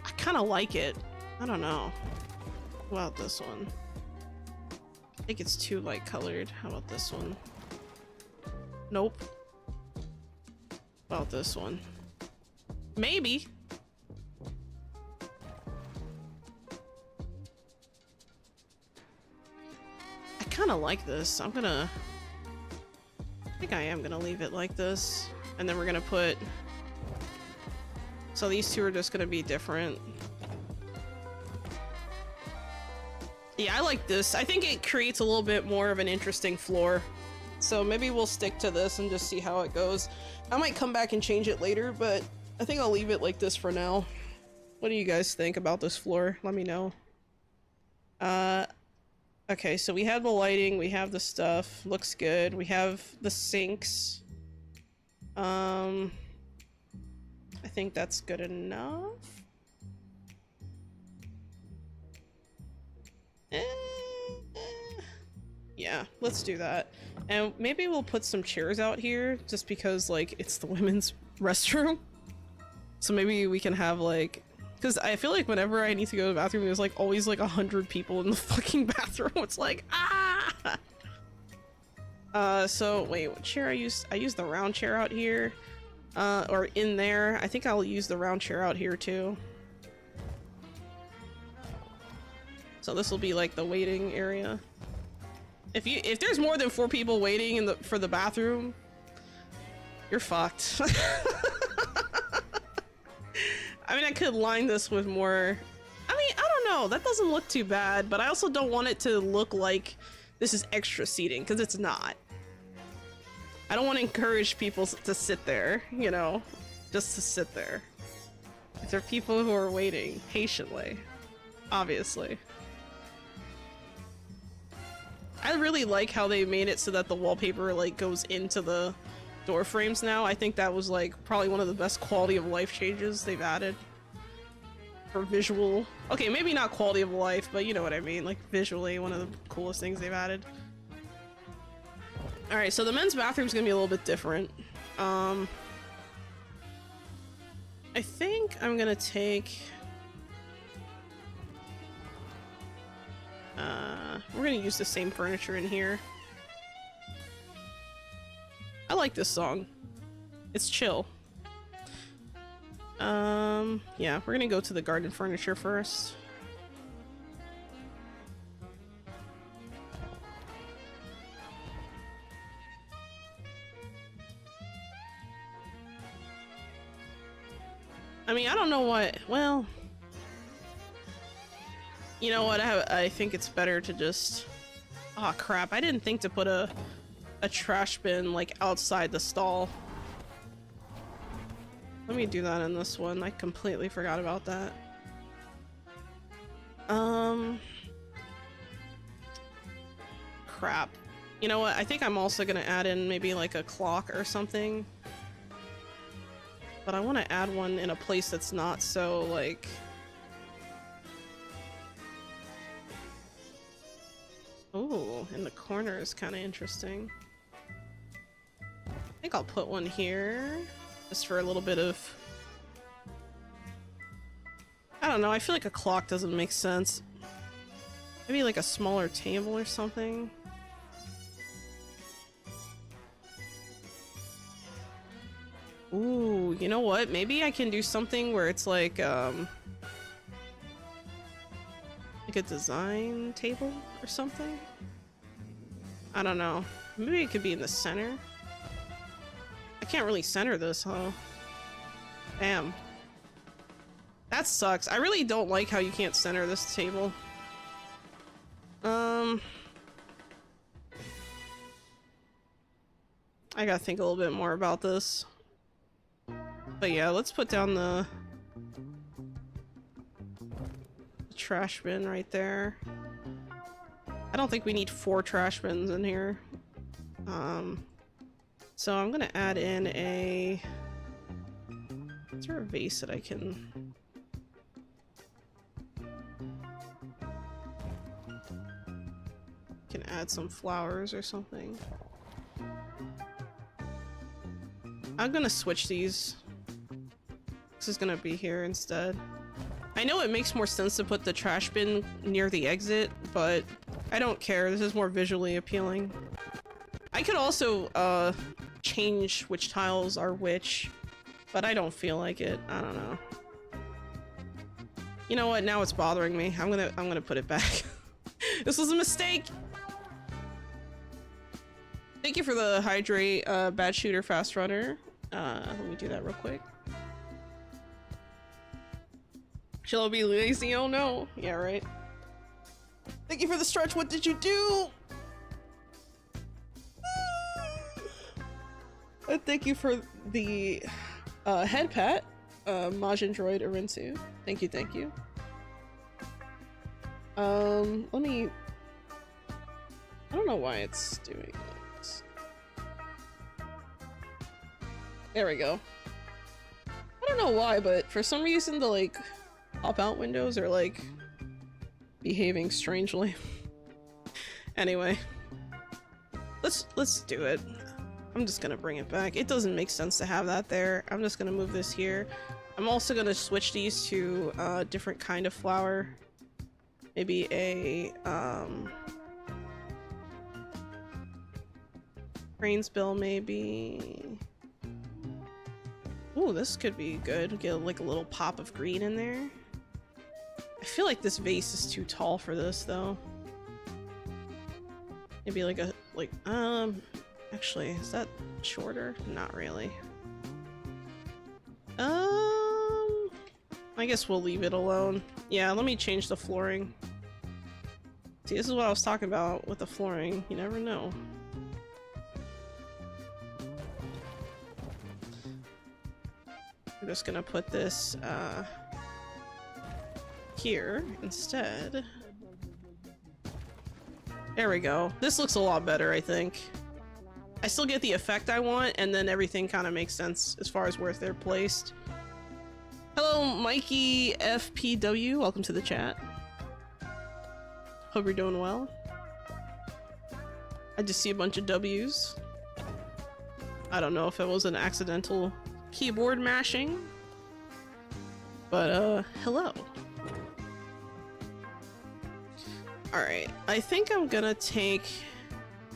I kind of like it. I don't know. How about this one? I think it's too light colored. How about this one? Nope. How about this one? Maybe. I kind of like this. I think I am gonna leave it like this. And then we're gonna put... So these two are just gonna be different. Yeah, I like this. I think it creates a little bit more of an interesting floor. So maybe we'll stick to this and just see how it goes. I might come back and change it later, but I think I'll leave it like this for now. What do you guys think about this floor? Let me know. Okay, so we have the lighting, we have the stuff, looks good. We have the sinks. I think that's good enough. Yeah, let's do that. And maybe we'll put some chairs out here just because like it's the women's restroom. So maybe we can have like, because I feel like whenever I need to go to the bathroom, there's like always like 100 people in the fucking bathroom. It's like, ah! So wait, what chair I used? I used the round chair out here. Or in there. I think I'll use the round chair out here too. So this will be like the waiting area. If there's more than 4 people waiting for the bathroom, you're fucked. I mean, I could line this with more... I mean, I don't know. That doesn't look too bad, but I also don't want it to look like this is extra seating, because it's not. I don't want to encourage people to sit there, you know, just to sit there. If there are people who are waiting patiently, obviously. I really like how they made it so that the wallpaper like goes into the door frames now. I think that was like probably one of the best quality of life changes they've added for visual. Okay, maybe not quality of life, but you know what I mean, like visually one of the coolest things they've added. All right, so the men's bathroom's gonna be a little bit different. I think I'm gonna take we're gonna use the same furniture in here. I like this song. It's chill. Yeah, we're gonna go to the garden furniture first. I mean, I don't know what, well, you know what, I think it's better to just, oh crap, I didn't think to put a trash bin like outside the stall. Let me do that in this one. I completely forgot about that. Crap. You know what? I think I'm also gonna add in maybe like a clock or something. But I want to add one in a place that's not so like... Ooh, in the corner is kind of interesting. I think I'll put one here. Just for a little bit of... I don't know, I feel like a clock doesn't make sense. Maybe like a smaller table or something. Ooh, you know what? Maybe I can do something where it's like a design table or something? I don't know. Maybe it could be in the center. I can't really center this, huh? Damn. That sucks. I really don't like how you can't center this table. I gotta think a little bit more about this. But yeah, let's put down the trash bin right there. I don't think we need 4 trash bins in here. So I'm gonna add in a... Is there a vase that I can... add some flowers or something? I'm gonna switch these. This is gonna be here instead. I know it makes more sense to put the trash bin near the exit, but I don't care. This is more visually appealing. I could also change which tiles are which, but I don't feel like it. I don't know. You know what? Now it's bothering me. I'm gonna put it back. This was a mistake. Thank you for the hydrate, bad shooter, fast runner. Let me do that real quick. Shall I be lazy? Oh no. Yeah, right. Thank you for the stretch. What did you do? Thank you for the headpat, Majin Droid Arinsu. Thank you, thank you. Let me... I don't know why it's doing this. There we go. I don't know why, but for some reason the, like, pop-out windows are, like, behaving strangely. Anyway. Let's do it. I'm just gonna bring it back. It doesn't make sense to have that there. I'm just gonna move this here. I'm also gonna switch these to a different kind of flower. Maybe a, Crainsbill, maybe. Ooh, this could be good. Get like a little pop of green in there. I feel like this vase is too tall for this, though. Maybe like a, like, actually, is that shorter? Not really. I guess we'll leave it alone. Yeah, let me change the flooring. See, this is what I was talking about with the flooring. You never know. I'm just gonna put this, here instead. There we go. This looks a lot better, I think. I still get the effect I want, and then everything kind of makes sense as far as where they're placed. Hello, Mikey FPW. Welcome to the chat. Hope you're doing well. I just see a bunch of W's. I don't know if it was an accidental keyboard mashing, but hello. Alright, I think I'm gonna take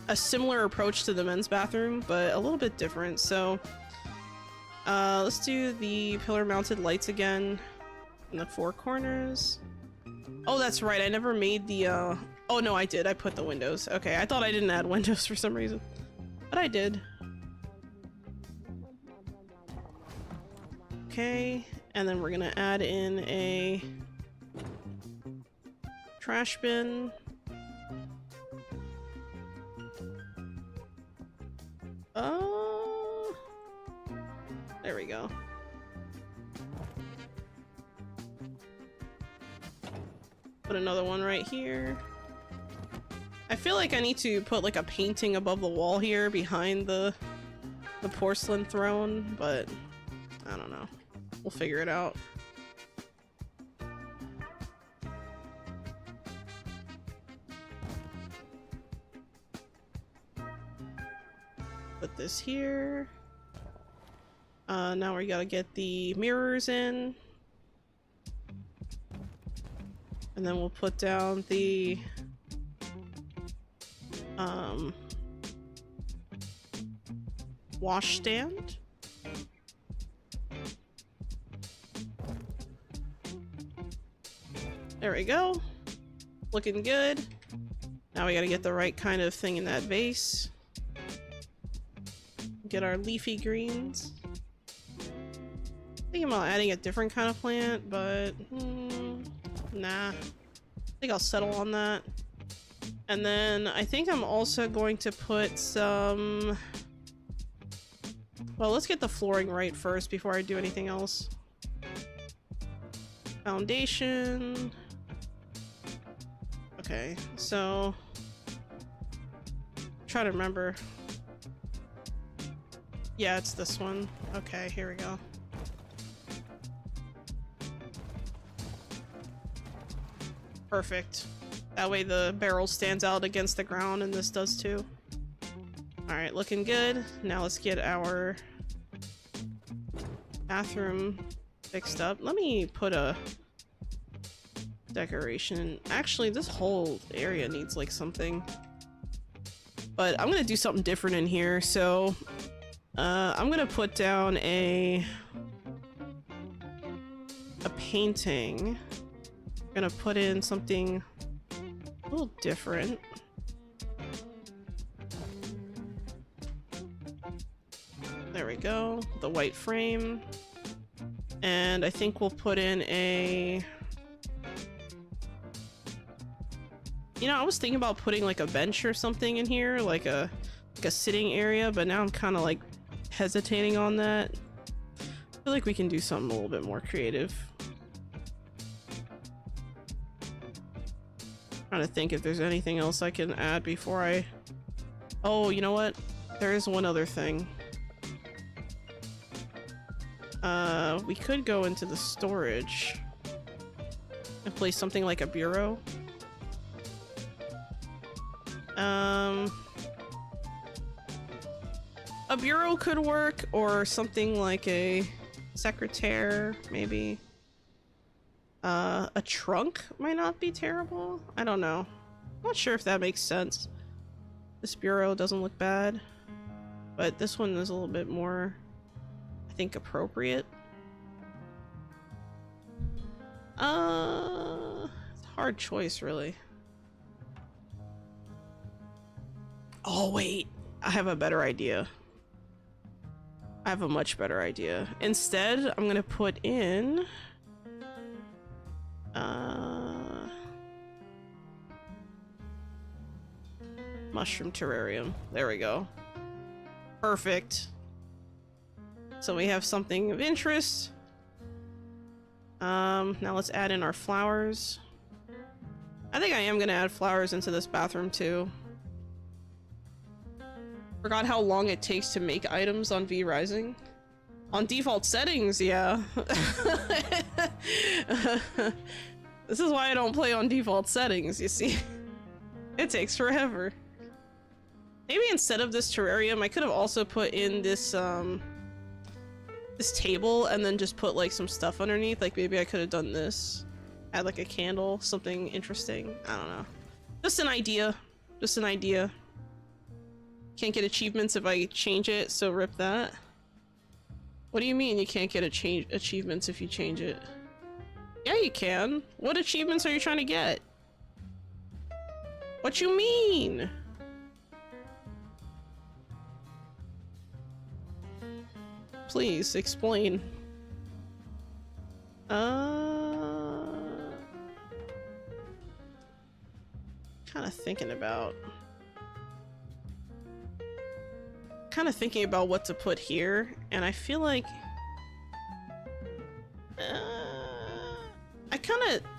a similar approach to the men's bathroom, but a little bit different. So let's do the pillar mounted lights again in the 4 corners. Oh, that's right, I never made the oh no, I did. I put the windows. Okay, I thought I didn't add windows for some reason, but I did. Okay, and then we're gonna add in a trash bin. There we go. Put another one right here. I feel like I need to put like a painting above the wall here behind the porcelain throne, but I don't know. We'll figure it out. Put this here. Now we gotta get the mirrors in. And then we'll put down the wash stand. There we go. Looking good. Now we gotta get the right kind of thing in that vase. Get our leafy greens. Thinking about adding a different kind of plant, but nah. I think I'll settle on that. And then I think I'm also going to put some... Well, let's get the flooring right first before I do anything else. Foundation. Okay, so... Try to remember. Yeah, it's this one. Okay, here we go. Perfect. That way the barrel stands out against the ground, and this does too. Alright, looking good. Now let's get our bathroom fixed up. Let me put a decoration. Actually, this whole area needs like something. But I'm gonna do something different in here, so I'm gonna put down a painting. I'm gonna put in something a little different. There we go, the white frame. And I think we'll put in a... You know, I was thinking about putting like a bench or something in here, like a sitting area, but now I'm kind of like hesitating on that. I feel like we can do something a little bit more creative. Trying to think if there's anything else I can add before I... Oh, you know what? There is one other thing. We could go into the storage and place something like a bureau. A bureau could work, or something like a secretary, maybe. A trunk might not be terrible. I don't know. I'm not sure if that makes sense. This bureau doesn't look bad, but this one is a little bit more, I think, appropriate. It's a hard choice, really. Oh, wait. I have a better idea. I have a much better idea. Instead, I'm gonna put in... mushroom terrarium. There we go. Perfect. So we have something of interest. Now let's add in our flowers. I think I am gonna add flowers into this bathroom too. Forgot how long it takes to make items on V Rising. On default settings, yeah. This is why I don't play on default settings, you see. It takes forever. Maybe instead of this terrarium, I could have also put in this, this table and then just put like some stuff underneath. Like maybe I could have done this. Add like a candle, something interesting. I don't know. Just an idea. Just an idea. Can't get achievements if I change it, so rip that. What do you mean you can't get achievements if you change it? Yeah, you can. What achievements are you trying to get? What you mean? Please explain. Kind of thinking about what to put here, and I feel like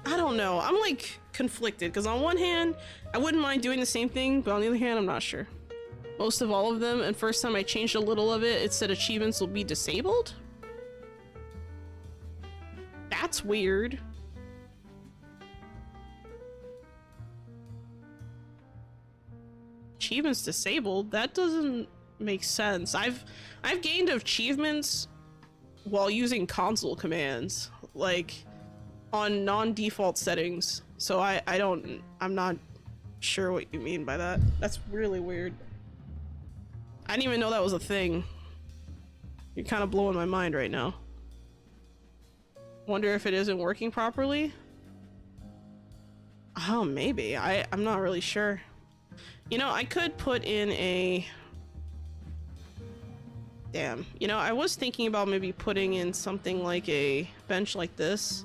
I don't know. I'm like conflicted because on one hand, I wouldn't mind doing the same thing, but on the other hand, I'm not sure. Most of all of them, and first time I changed a little of it, it said achievements will be disabled. That's weird. Achievements disabled? That doesn't make sense. I've gained achievements while using console commands, like on non-default settings. So I'm not sure what you mean by that. That's really weird. I didn't even know that was a thing. You're kind of blowing my mind right now. Wonder if it isn't working properly. Oh, maybe. I'm not really sure. You know, I could put in a... Damn. You know, I was thinking about maybe putting in something like a bench like this.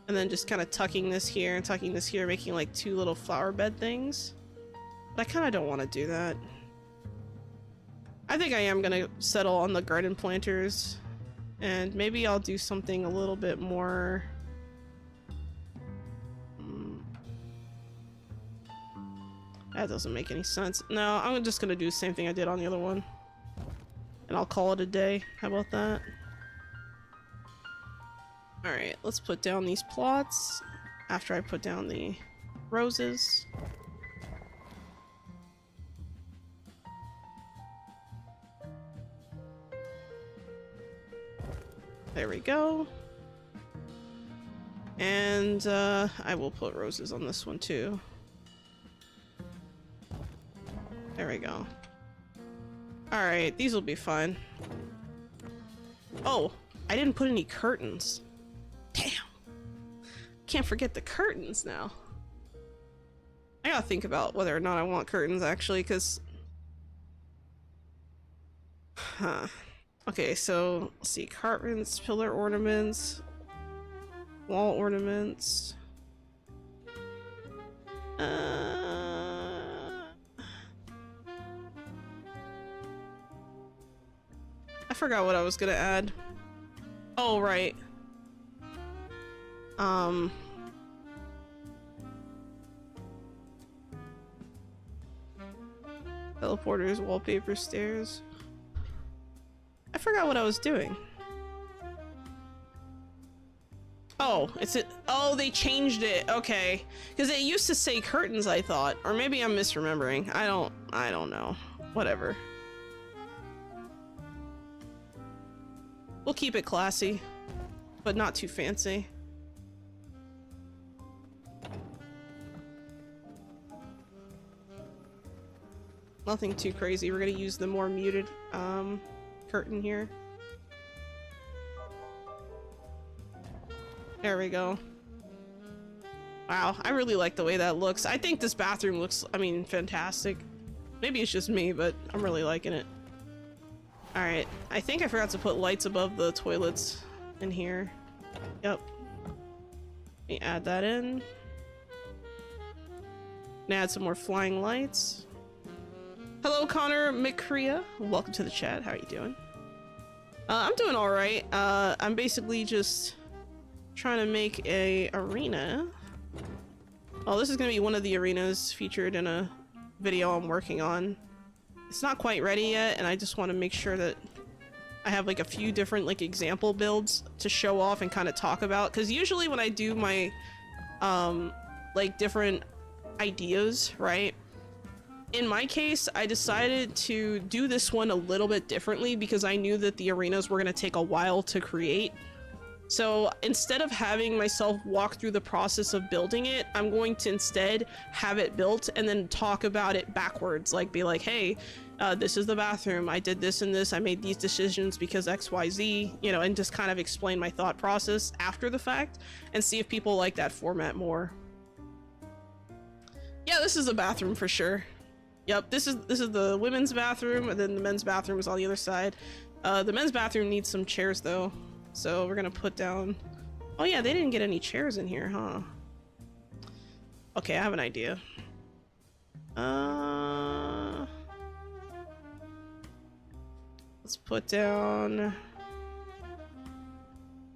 And then just kind of tucking this here and tucking this here, making like 2 little flower bed things. But I kind of don't want to do that. I think I am going to settle on the garden planters. And maybe I'll do something a little bit more... That doesn't make any sense. No, I'm just gonna do the same thing I did on the other one. And I'll call it a day. How about that? Alright, let's put down these plots after I put down the roses. There we go. And I will put roses on this one too. There we go. Alright, these will be fine. Oh, I didn't put any curtains. Damn. Can't forget the curtains now. I gotta think about whether or not I want curtains actually, because... Huh. Okay, so, let's see. Curtains, pillar ornaments, wall ornaments. I forgot what I was gonna add. Oh, right. Teleporters, wallpaper, stairs. I forgot what I was doing. Oh, it's it. Oh, they changed it. Okay, because it used to say curtains, I thought, or maybe I'm misremembering. I don't know. Whatever. We'll keep it classy, but not too fancy. Nothing too crazy. We're gonna use the more muted curtain here. There we go. Wow, I really like the way that looks. I think this bathroom looks, I mean, fantastic. Maybe it's just me, but I'm really liking it. Alright, I think I forgot to put lights above the toilets in here. Yep. Let me add that in. And add some more flying lights. Hello, Connor McCrea. Welcome to the chat. How are you doing? I'm doing alright. I'm basically just trying to make a arena. Oh, this is gonna be one of the arenas featured in a video I'm working on. It's not quite ready yet, and I just want to make sure that I have like a few different like example builds to show off and kind of talk about, because usually when I do my like different ideas, right, in my case I decided to do this one a little bit differently because I knew that the arenas were going to take a while to create. So instead of having myself walk through the process of building it, I'm going to instead have it built and then talk about it backwards. Like be like, hey, this is the bathroom. I did this and this. I made these decisions because XYZ, you know, and just kind of explain my thought process after the fact and see if people like that format more. Yeah, this is a bathroom for sure. Yep, this is the women's bathroom, and then the men's bathroom is on the other side. The men's bathroom needs some chairs though. So we're gonna put down... Oh yeah, they didn't get any chairs in here, huh? Okay, I have an idea. Let's put down...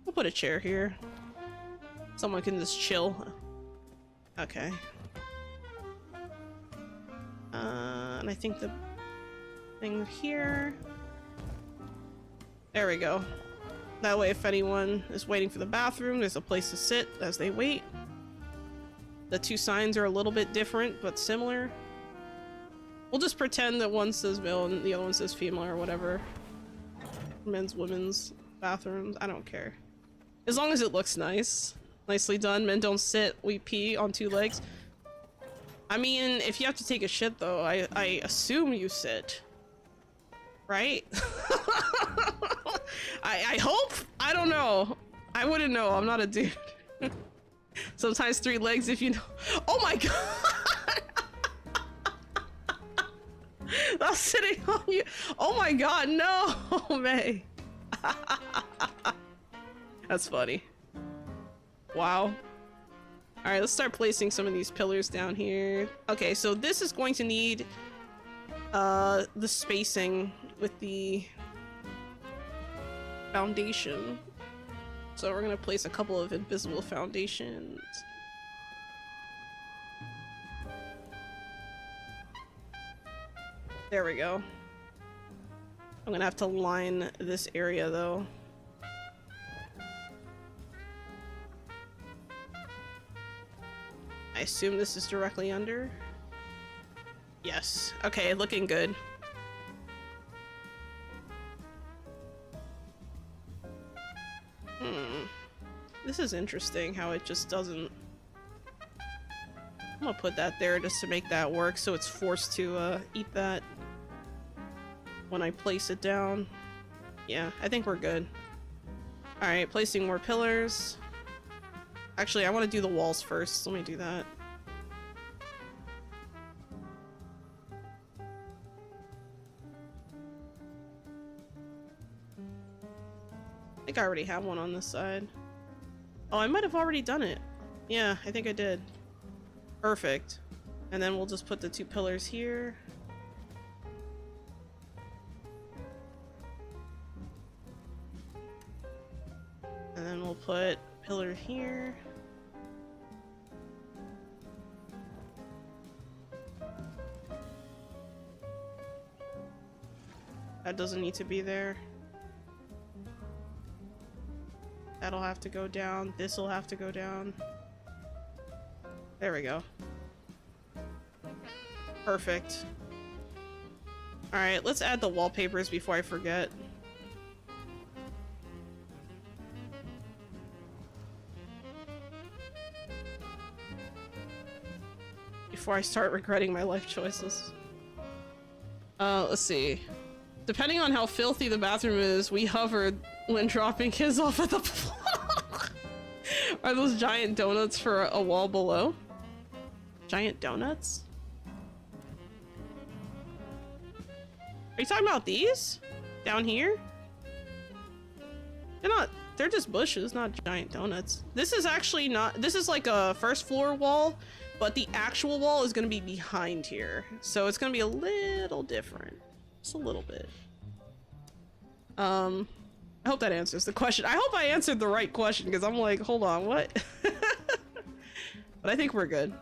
We'll put a chair here. Someone can just chill. Okay. And I think the thing here... There we go. That way, if anyone is waiting for the bathroom, there's a place to sit as they wait. The two signs are a little bit different, but similar. We'll just pretend that one says male and the other one says female or whatever. Men's, women's bathrooms, I don't care. As long as it looks nice. Nicely done. Men don't sit, we pee on 2 legs. I mean, if you have to take a shit though, I assume you sit. Right? I hope? I don't know. I wouldn't know. I'm not a dude. Sometimes 3 legs if you know. Oh my god! That's sitting on you. Oh my god, no, May. That's funny. Wow. Alright, let's start placing some of these pillars down here. Okay, so this is going to need the spacing with the foundation. So we're gonna place a couple of invisible foundations. There we go. I'm gonna have to line this area though. I assume this is directly under? Yes. Okay, looking good. This is interesting how it just doesn't... I'm gonna put that there just to make that work so it's forced to eat that when I place it down. Yeah, I think we're good. Alright, placing more pillars. Actually, I want to do the walls first. Let me do that. I think I already have one on this side. Oh, I might have already done it. Yeah, I think I did. Perfect. And then we'll just put the 2 pillars here. And then we'll put pillar here. That doesn't need to be there. That'll have to go down. This'll have to go down. There we go. Perfect. Alright, let's add the wallpapers before I forget. Before I start regretting my life choices. Let's see. Depending on how filthy the bathroom is, we hovered when dropping kids off at the floor. Are those giant donuts for a wall below? Giant donuts? Are you talking about these? Down here? They're not, they're just bushes, not giant donuts. This is actually not, this is like a first floor wall, but the actual wall is gonna be behind here. So it's gonna be a little different. Just a little bit. I hope that answers the question. I hope I answered the right question because I'm like, hold on, what? But I think we're good.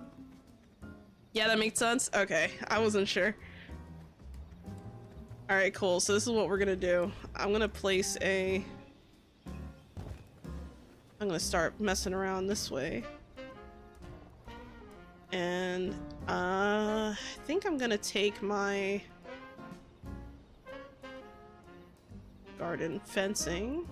Yeah, that makes sense? Okay, I wasn't sure. Alright, cool. So this is what we're gonna do. I'm gonna place a... I'm gonna start messing around this way. And, I think I'm gonna take my... garden fencing.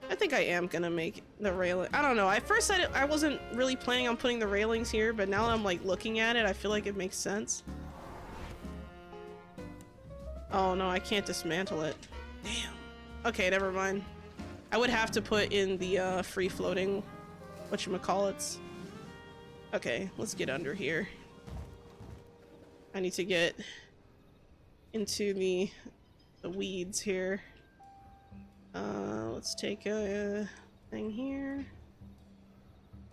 I think I am gonna make the railing. I don't know. I first said I wasn't really planning on putting the railings here, but now that I'm like looking at it, I feel like it makes sense. Oh no, I can't dismantle it. Damn. Okay, never mind. I would have to put in the free floating whatchamacallits. Okay, let's get under here. I need to get into the weeds here. Let's take a thing here.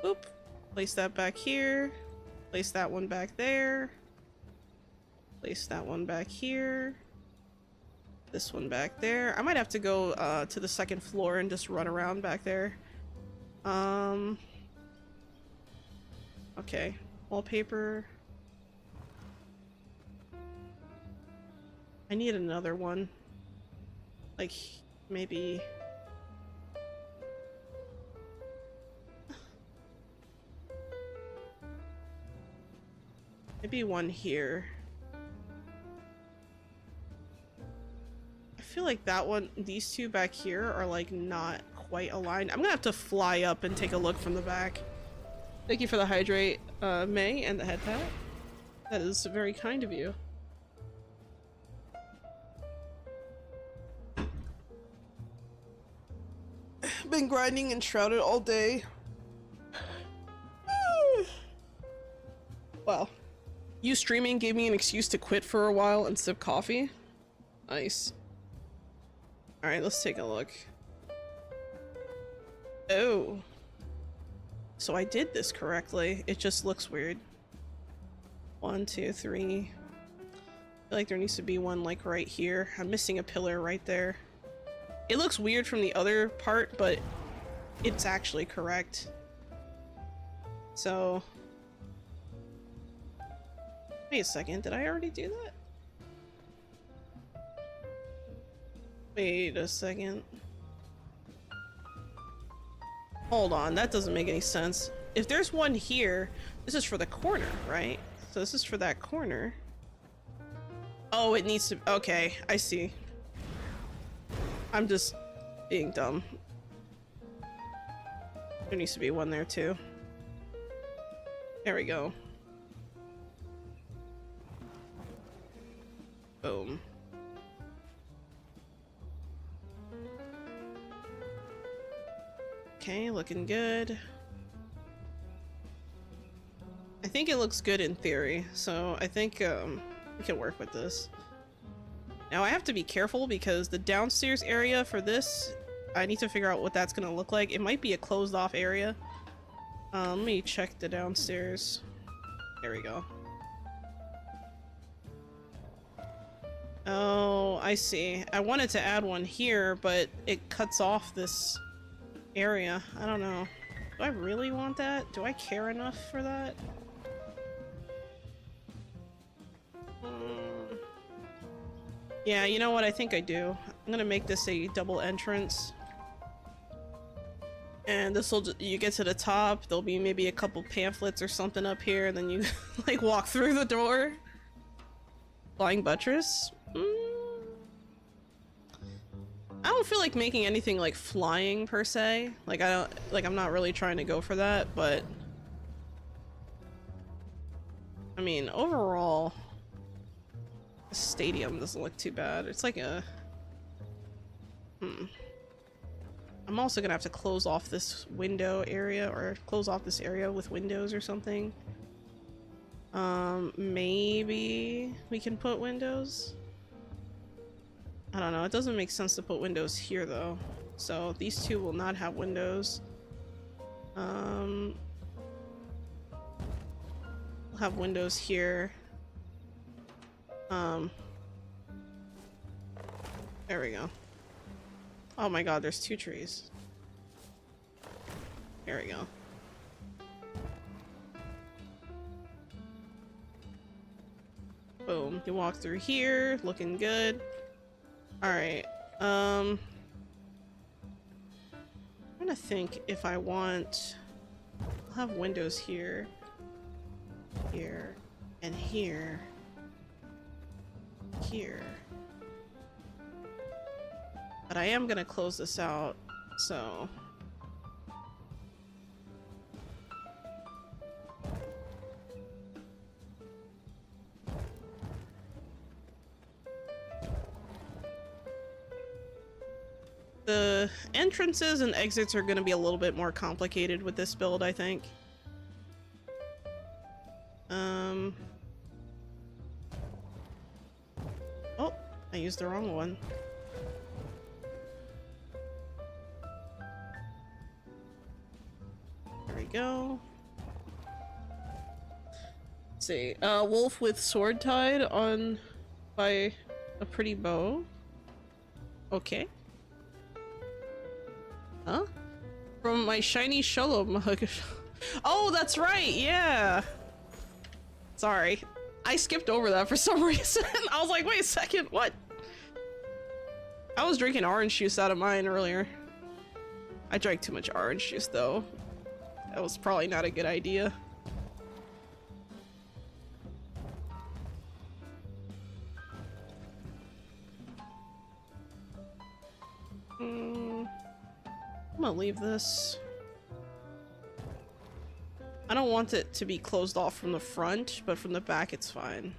Oop. Place that back here. Place that one back there. Place that one back here. This one back there. I might have to go to the second floor and just run around back there. Okay. Wallpaper. I need another one. Like, maybe... maybe one here. I feel like that one, these two back here are like not quite aligned. I'm gonna have to fly up and take a look from the back. Thank you for the hydrate, May, and the headpat. That is very kind of you. Been grinding and shrouded all day. You streaming gave me an excuse to quit for a while and sip coffee. Nice. Alright, let's take a look. Oh. So I did this correctly. It just looks weird. 1, 2, 3. I feel like there needs to be one like right here. I'm missing a pillar right there. It looks weird from the other part, but it's actually correct. So... Wait a second, did I already do that? Wait a second. Hold on, that doesn't make any sense. If there's one here, this is for the corner, right? So this is for that corner. Oh, it needs to... Okay, I see. I'm just being dumb. There needs to be one there too. There we go. Boom. Okay, looking good. I think it looks good in theory, so I think we can work with this. Now I have to be careful because the downstairs area for this, I need to figure out what that's gonna look like. It might be a closed off area. Let me check the downstairs. There we go. Oh, I see. I wanted to add one here, but it cuts off this area. I don't know. Do I really want that? Do I care enough for that? Yeah, you know what? I think I do. I'm gonna make this a double entrance. And this will, you get to the top, there'll be maybe a couple pamphlets or something up here, and then you like walk through the door. Flying buttress? I don't feel like making anything like flying per se. Like I'm not really trying to go for that, but I mean, overall, the stadium doesn't look too bad. It's like a I'm also gonna have to close off this window area, or close off this area with windows or something. Maybe we can put windows? I don't know, it doesn't make sense to put windows here though. So these two will not have windows. We'll have windows here. There we go. Oh my god, there's 2 trees. There we go. Boom. You walk through here, looking good. Alright, I'm trying to think if I want... I'll have windows here, here, and here, here. But I am gonna close this out, so... The entrances and exits are gonna be a little bit more complicated with this build, I think. Oh, I used the wrong one. There we go. Let's see, wolf with sword tied on by a pretty bow. Okay. Huh? From my shiny Xolo mug. Oh, that's right, yeah! Sorry. I skipped over that for some reason. I was like, wait a second, what? I was drinking orange juice out of mine earlier. I drank too much orange juice though. That was probably not a good idea. I'm gonna leave this. I don't want it to be closed off from the front, but from the back it's fine.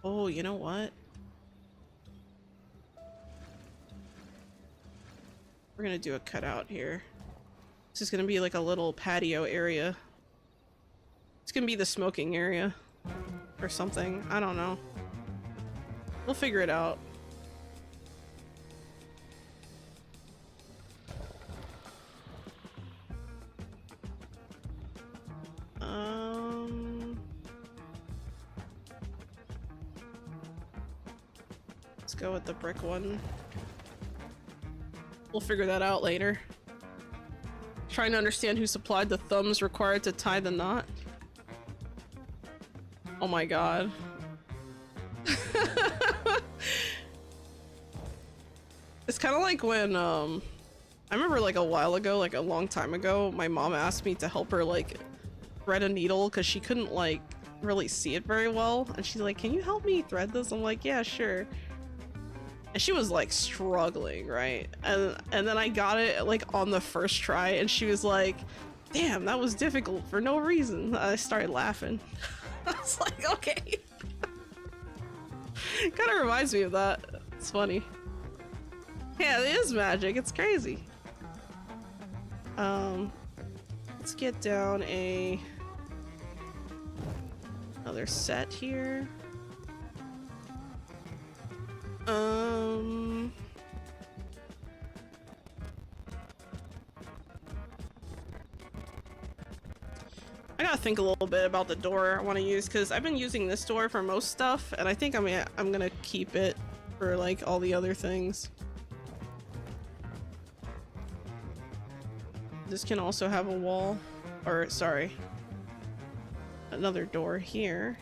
Oh, you know what? We're gonna do a cutout here. This is gonna be like a little patio area. It's gonna be the smoking area or something. I don't know. We'll figure it out. Let's go with the brick one. We'll figure that out later. Trying to understand who supplied the thumbs required to tie the knot. Oh my god. It's kind of like when, I remember like a while ago, like a long time ago, my mom asked me to help her like thread a needle because she couldn't like really see it very well. And she's like, can you help me thread this? I'm like, yeah, sure. And she was like struggling, right? And then I got it like on the first try and she was like, damn, that was difficult for no reason. I started laughing. I was like, okay. Kind of reminds me of that. It's funny. Yeah, it is magic. It's crazy. Let's get down another set here. I gotta think a little bit about the door I want to use because I've been using this door for most stuff, and I think I'm gonna keep it for like all the other things. This can also have a wall, or sorry, another door here.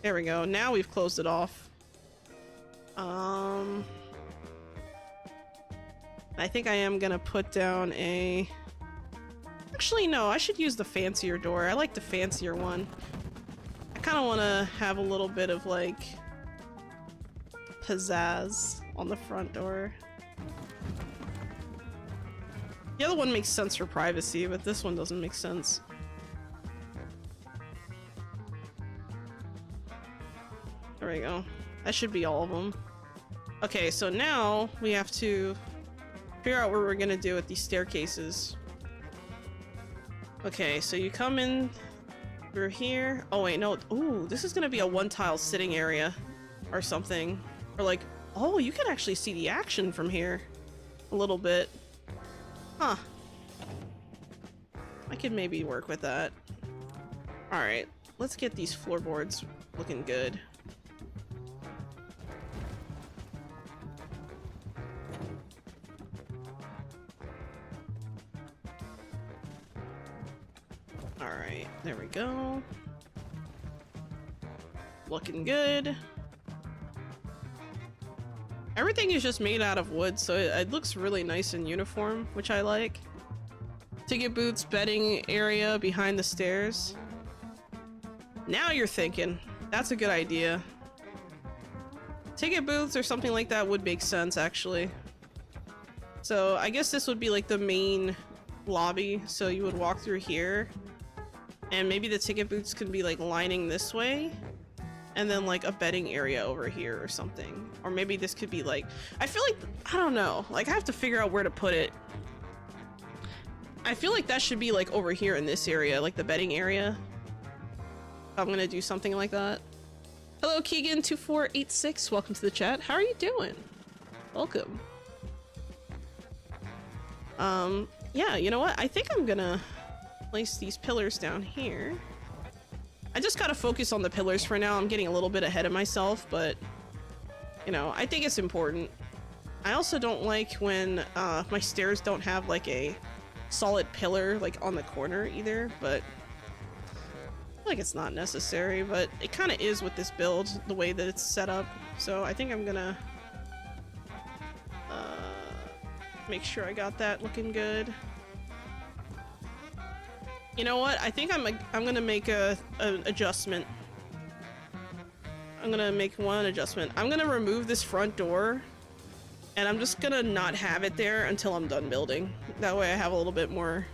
There we go. Now we've closed it off. I think I am gonna put down a... Actually, no, I should use the fancier door. I like the fancier one. I kind of want to have a little bit of like pizzazz on the front door. The other one makes sense for privacy, but this one doesn't make sense. There we go. That should be all of them. Okay, so now we have to figure out what we're gonna do with these staircases. Okay, so you come in through here. Oh wait, no. Ooh, this is gonna be a one-tile sitting area or something. Or like, oh, you can actually see the action from here a little bit. Huh. I could maybe work with that. Alright, let's get these floorboards looking good. Alright, there we go. Looking good. Everything is just made out of wood, so it looks really nice and uniform, which I like. Ticket booths, bedding area behind the stairs. Now you're thinking. That's a good idea. Ticket booths or something like that would make sense, actually. So I guess this would be like the main lobby, so you would walk through here. And maybe the ticket booths could be like lining this way. And then like a bedding area over here or something. Or maybe this could be like, I feel like, I don't know. Like I have to figure out where to put it. I feel like that should be like over here in this area, like the bedding area. I'm gonna do something like that. Hello Keegan2486, welcome to the chat. How are you doing? Welcome. Yeah, you know what? I think I'm gonna place these pillars down here. I just gotta focus on the pillars for now. I'm getting a little bit ahead of myself, but you know, I think it's important. I also don't like when my stairs don't have like a solid pillar like on the corner either, but I feel like it's not necessary, but it kind of is with this build, the way that it's set up. So I think I'm gonna make sure I got that looking good. You know what? I think I'm gonna make an adjustment. I'm gonna make one adjustment. I'm gonna remove this front door, and I'm just gonna not have it there until I'm done building. That way I have a little bit more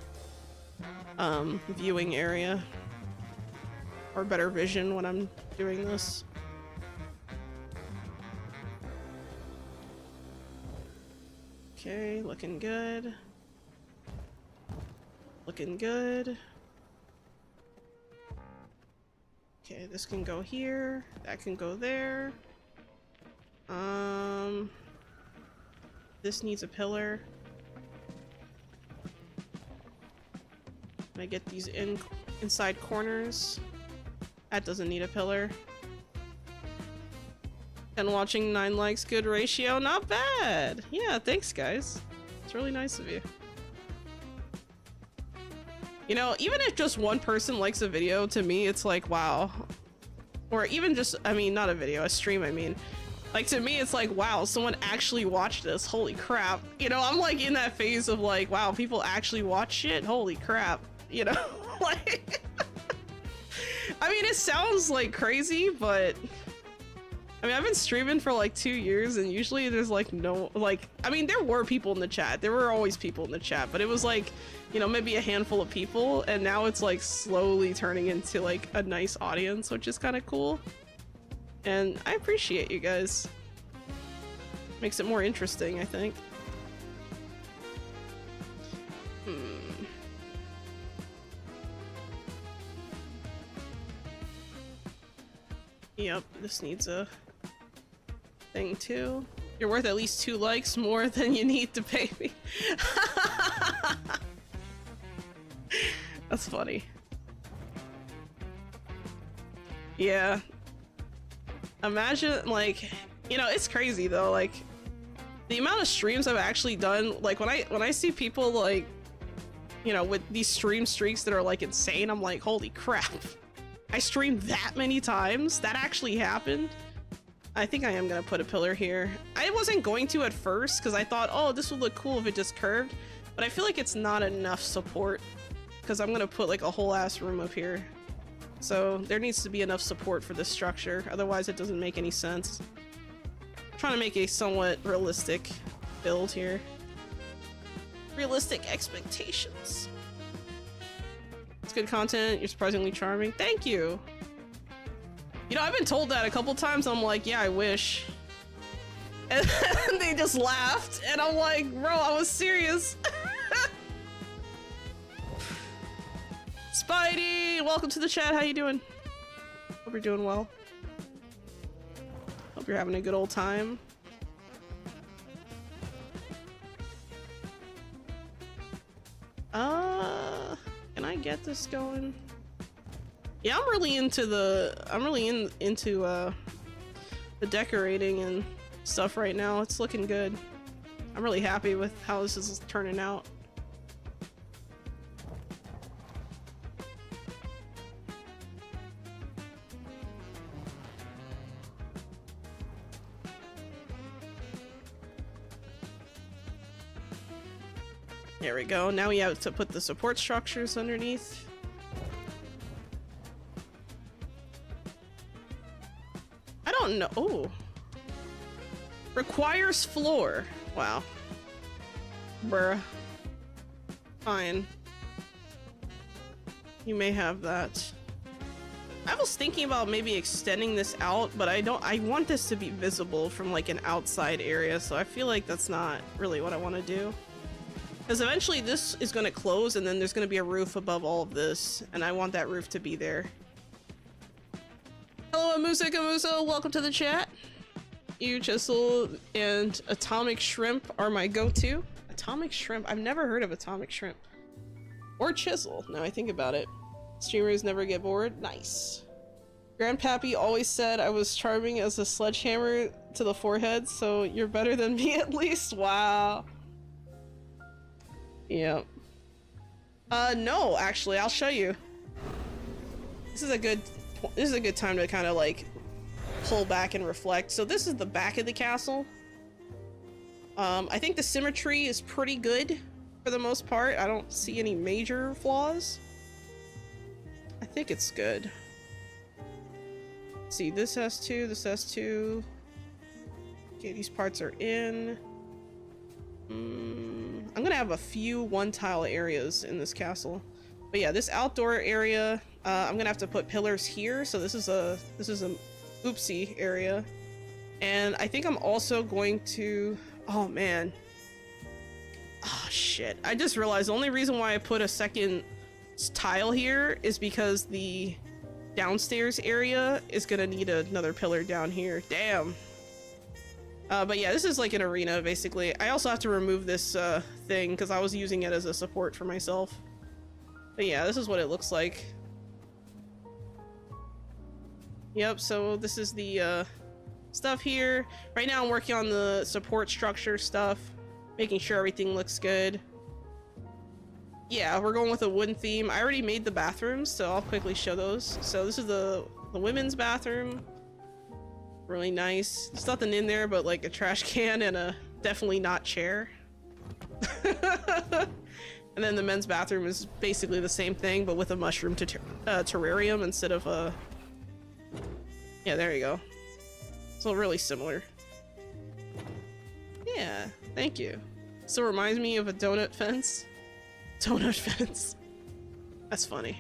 viewing area or better vision when I'm doing this. Okay, looking good. Looking good. Okay, this can go here. That can go there. This needs a pillar. I get these inside corners. That doesn't need a pillar. And watching 9 likes, good ratio, not bad. Yeah, thanks guys. It's really nice of you. You know, even if just one person likes a video, to me it's like, wow. Or even just, I mean, not a video, a stream, I mean. Like, to me it's like, wow, someone actually watched this, holy crap. You know, I'm like in that phase of like, wow, people actually watch shit, holy crap. You know, like, I mean, it sounds like crazy, but I mean, I've been streaming for like 2 years and usually there's like no, like, I mean, there were people in the chat. There were always people in the chat, but it was like, you know, maybe a handful of people, and now it's like slowly turning into like a nice audience, which is kind of cool. And I appreciate you guys. Makes it more interesting, I think. Yep, this needs a thing too. You're worth at least 2 likes more than you need to pay me. That's funny. Yeah. Imagine, like, you know, it's crazy though, like the amount of streams I've actually done. Like when I see people like, you know, with these stream streaks that are like insane, I'm like, holy crap. I streamed that many times? That actually happened? I think I am gonna put a pillar here. I wasn't going to at first because I thought, oh, this would look cool if it just curved, but I feel like it's not enough support because I'm gonna put like a whole ass room up here. So there needs to be enough support for this structure, otherwise it doesn't make any sense. I'm trying to make a somewhat realistic build here. Realistic expectations. It's good content, you're surprisingly charming. Thank you! You know, I've been told that a couple times, I'm like, yeah, I wish. And they just laughed, and I'm like, bro, I was serious. Spidey, welcome to the chat, how you doing? Hope you're doing well. Hope you're having a good old time. Can I get this going? Yeah, I'm really into the the decorating and stuff right now. It's looking good. I'm really happy with how this is turning out. There we go. Now we have to put the support structures underneath. I don't know. Oh. Requires floor. Wow. Bruh. Fine. You may have that. I was thinking about maybe extending this out, but I want this to be visible from like an outside area, so I feel like that's not really what I want to do. Because eventually this is going to close and then there's going to be a roof above all of this, and I want that roof to be there. Hello Amusa, welcome to the chat. You, Chisel, and Atomic Shrimp are my go-to. Atomic Shrimp? I've never heard of Atomic Shrimp. Or Chisel, now I think about it. Streamers never get bored. Nice. Grandpappy always said I was charming as a sledgehammer to the forehead, so you're better than me at least. Wow. Yep. No, actually, I'll show you. This is a good time to kind of like pull back and reflect. So this is the back of the castle. I think the symmetry is pretty good for the most part. I don't see any major flaws. I think it's good. Let's see, this has 2, this has 2. Okay, these parts are in. I'm gonna have a few one-tile areas in this castle, but yeah, this outdoor area, I'm gonna have to put pillars here. So this is a oopsie area, and I think I'm also going to. Oh man, shit. I just realized the only reason why I put a second tile here is because the downstairs area is gonna need another pillar down here. Damn. But yeah, this is like an arena, basically. I also have to remove this thing because I was using it as a support for myself. But yeah, this is what it looks like. Yep, so this is the stuff here. Right now I'm working on the support structure stuff, making sure everything looks good. Yeah, we're going with a wooden theme. I already made the bathrooms, so I'll quickly show those. So this is the women's bathroom. Really nice. There's nothing in there but like a trash can and a definitely not chair. And then the men's bathroom is basically the same thing, but with a mushroom terrarium instead of a... Yeah, there you go. So really similar. Yeah, thank you. Still reminds me of a donut fence. Donut fence. That's funny.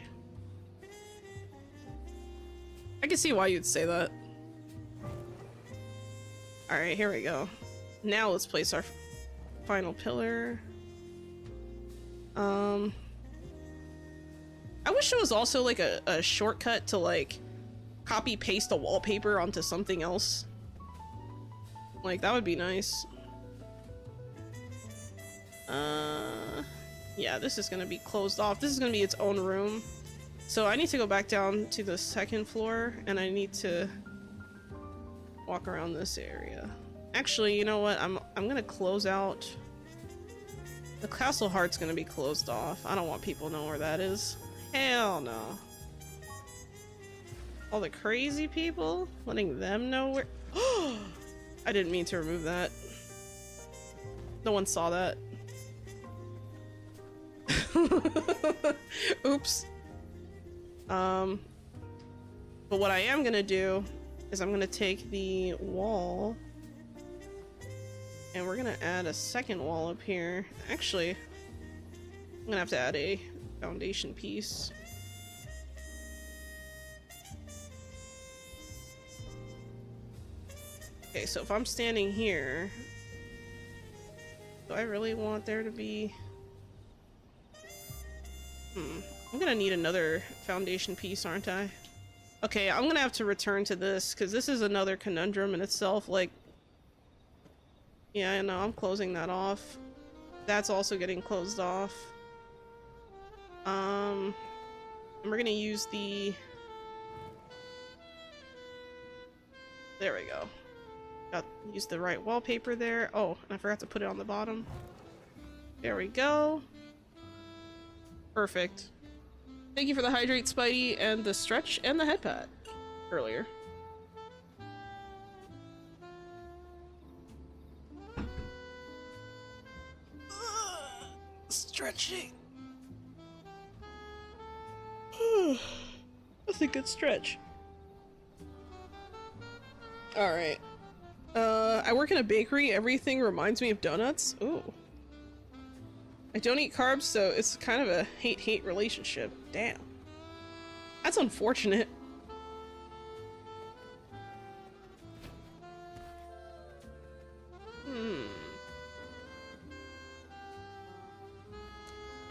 I can see why you'd say that. Alright, here we go. Now let's place our final pillar. I wish there was also like a shortcut to like copy paste a wallpaper onto something else. Like that would be nice. Yeah, this is gonna be closed off. This is gonna be its own room. So I need to go back down to the second floor and I need to walk around this area. Actually, you know what? I'm gonna close out. The castle heart's gonna be closed off. I don't want people to know where that is. Hell no. All the crazy people? Letting them know where... I didn't mean to remove that. No one saw that. Oops. But what I am gonna do is I'm gonna take the wall and we're gonna add a second wall up here. Actually, I'm gonna have to add a foundation piece. Okay, so if I'm standing here, do I really want there to be... I'm gonna need another foundation piece, aren't I? Okay, I'm gonna have to return to this, because this is another conundrum in itself, like... Yeah, I know, I'm closing that off. That's also getting closed off. And we're gonna use the... There we go. Use the right wallpaper there. Oh, and I forgot to put it on the bottom. There we go. Perfect. Thank you for the hydrate, Spidey, and the stretch and the headpat earlier. Stretching. That's a good stretch. Alright. I work in a bakery. Everything reminds me of donuts. Ooh. I don't eat carbs, so it's kind of a hate-hate relationship. Damn. That's unfortunate.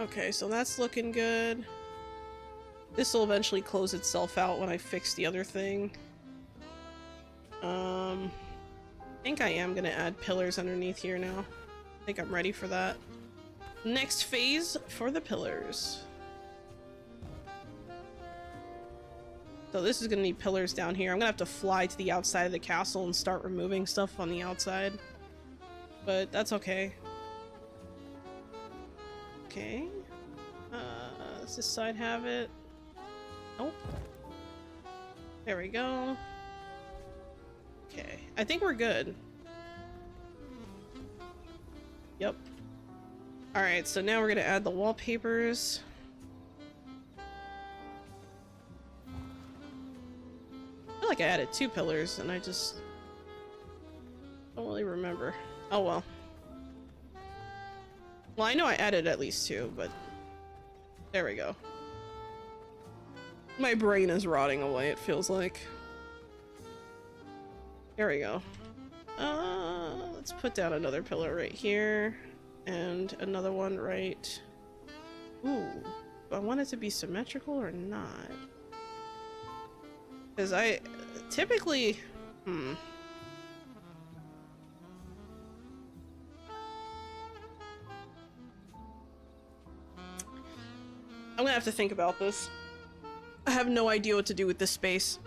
Okay, so that's looking good. This will eventually close itself out when I fix the other thing. I think I am gonna add pillars underneath here now. I think I'm ready for that. Next phase for the pillars. So this is gonna need pillars down here. I'm gonna have to fly to the outside of the castle and start removing stuff on the outside. But that's okay. Okay. Does this side have it? Nope. There we go. Okay. I think we're good. Yep. Alright, so now we're gonna add the wallpapers. I feel like I added 2 pillars and I just don't really remember. Oh well. Well, I know I added at least 2, but there we go. My brain is rotting away, it feels like. There we go. Let's put down another pillar right here. And another one right... Ooh. Do I want it to be symmetrical or not? Because I... typically... I'm gonna have to think about this. I have no idea what to do with this space.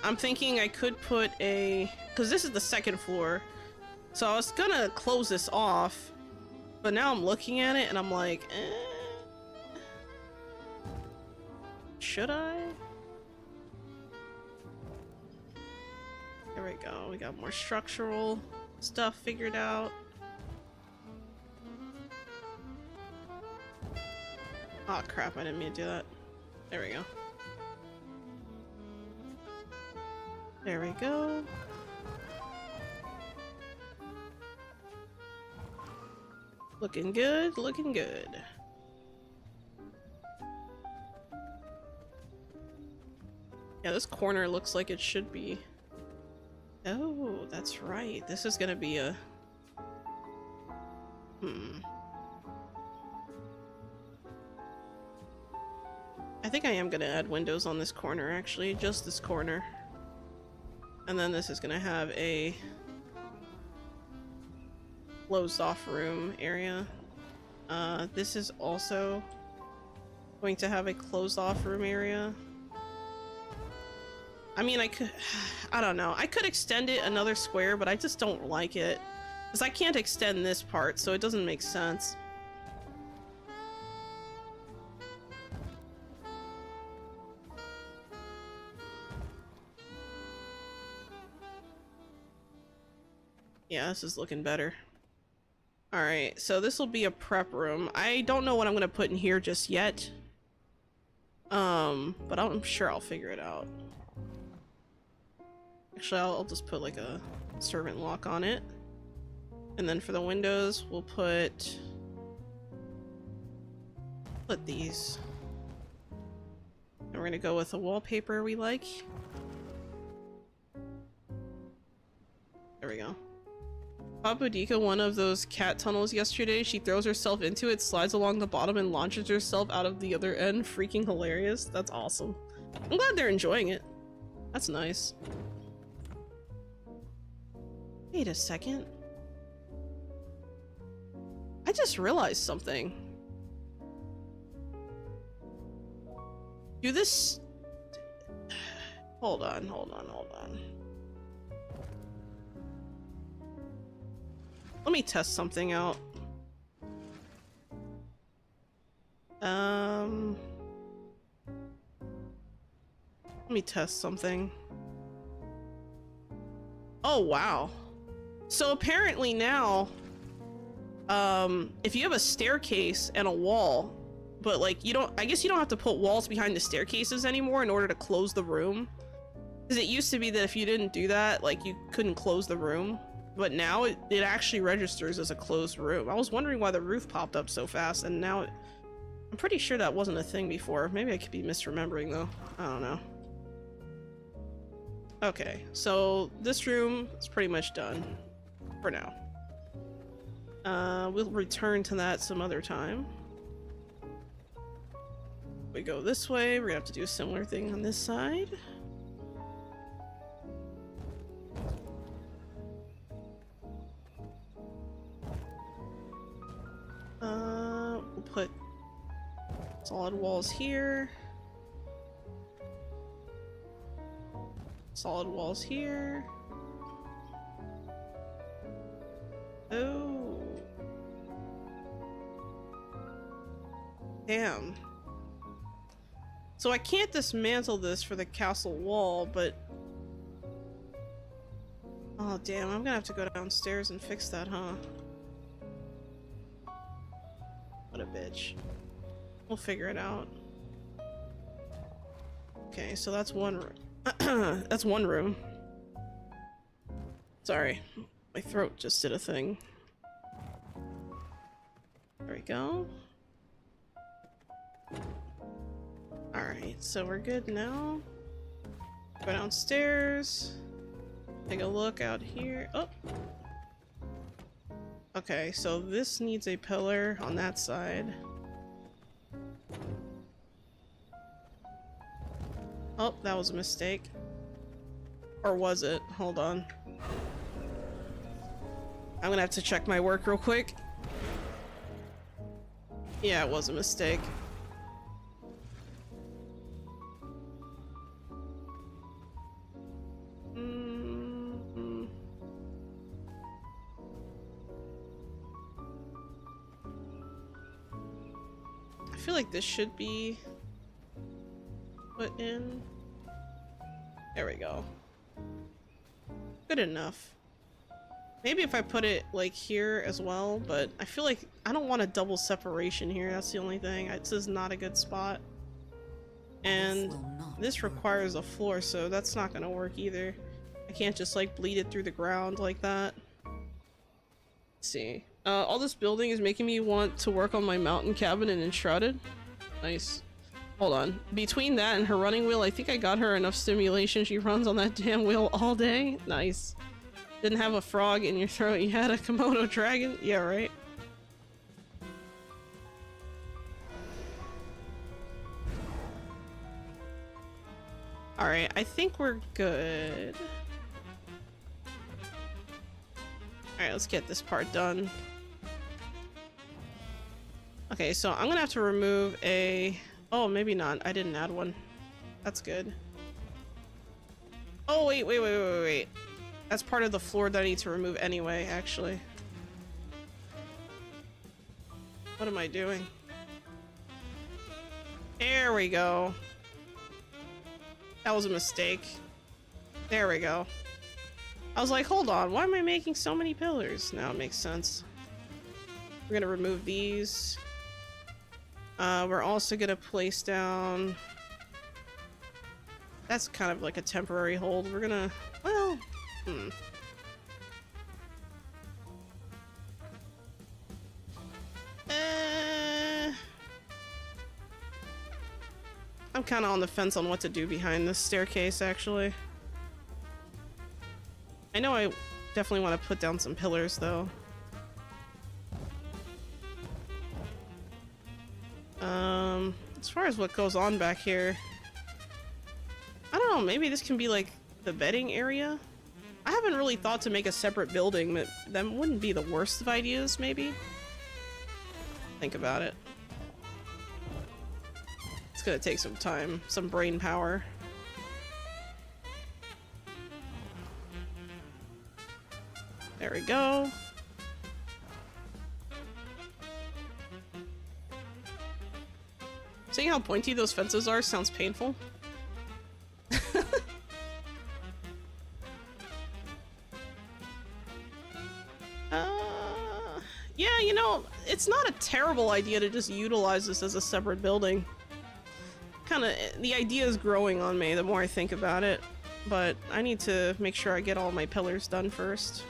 I'm thinking I could put a... because this is the second floor. So I was gonna close this off. But now I'm looking at it and I'm like, should I? There we go. We got more structural stuff figured out. Oh crap, I didn't mean to do that. There we go. There we go. Looking good, looking good. Yeah, this corner looks like it should be. Oh, that's right. This is gonna be a... I think I am gonna add windows on this corner, actually. Just this corner. And then this is gonna have a closed off room area. This is also going to have a closed off room area. I mean, I don't know. I could extend it another square, but I just don't like it. Because I can't extend this part, so it doesn't make sense. Yeah, this is looking better. Alright, so this will be a prep room. I don't know what I'm gonna put in here just yet. But I'm sure I'll figure it out. Actually, I'll just put like a servant lock on it. And then for the windows, we'll put these. And we're gonna go with the wallpaper we like. There we go. Boudica one of those cat tunnels yesterday. She throws herself into it, slides along the bottom, and launches herself out of the other end. Freaking hilarious. That's awesome. I'm glad they're enjoying it. That's nice. Wait a second. I just realized something. Do this... Hold on. Let me test something out. Let me test something. Oh, wow. So apparently now, if you have a staircase and a wall, but like I guess you don't have to put walls behind the staircases anymore in order to close the room. Because it used to be that if you didn't do that, like you couldn't close the room. But now it actually registers as a closed room. I was wondering why the roof popped up so fast, and now I'm pretty sure that wasn't a thing before. Maybe I could be misremembering though. I don't know. Okay, so this room is pretty much done for now. We'll return to that some other time. We go this way, we're gonna have to do a similar thing on this side. We'll put solid walls here. Solid walls here. Oh. Damn. So I can't dismantle this for the castle wall, but... Oh damn, I'm gonna have to go downstairs and fix that, huh? What a bitch. We'll figure it out. Okay, so that's one room. That's one room. Sorry, my throat just did a thing. There we go. Alright, so we're good now. Go downstairs. Take a look out here. Oh! Okay, so this needs a pillar on that side. Oh, that was a mistake. Or was it? Hold on. I'm gonna have to check my work real quick. Yeah, it was a mistake. I feel like this should be put in. There we go. Good enough. Maybe if I put it like here as well, but I feel like I don't want a double separation here. That's the only thing. This is not a good spot. And this requires a floor, so that's not gonna work either. I can't just like bleed it through the ground like that. Let's see. All this building is making me want to work on my mountain cabin in Enshrouded. Nice. Hold on. Between that and her running wheel, I think I got her enough stimulation. She runs on that damn wheel all day. Nice. Didn't have a frog in your throat. You had a Komodo dragon? Yeah, right. Alright, I think we're good. Alright, let's get this part done. Okay, so I'm gonna have to remove a... Oh, maybe not. I didn't add one. That's good. Oh, wait. That's part of the floor that I need to remove anyway, actually. What am I doing? There we go. That was a mistake. There we go. I was like, hold on, why am I making so many pillars? Now it makes sense. We're gonna remove these. We're also gonna place down... That's kind of like a temporary hold. We're gonna... Well... I'm kind of on the fence on what to do behind this staircase, actually. I know I definitely want to put down some pillars, though. As far as what goes on back here, I don't know, maybe this can be like the bedding area? I haven't really thought to make a separate building, but that wouldn't be the worst of ideas, maybe? Think about it. It's gonna take some time, some brain power. There we go. Seeing how pointy those fences are sounds painful. Yeah, you know, it's not a terrible idea to just utilize this as a separate building. The idea is growing on me the more I think about it, but I need to make sure I get all my pillars done first.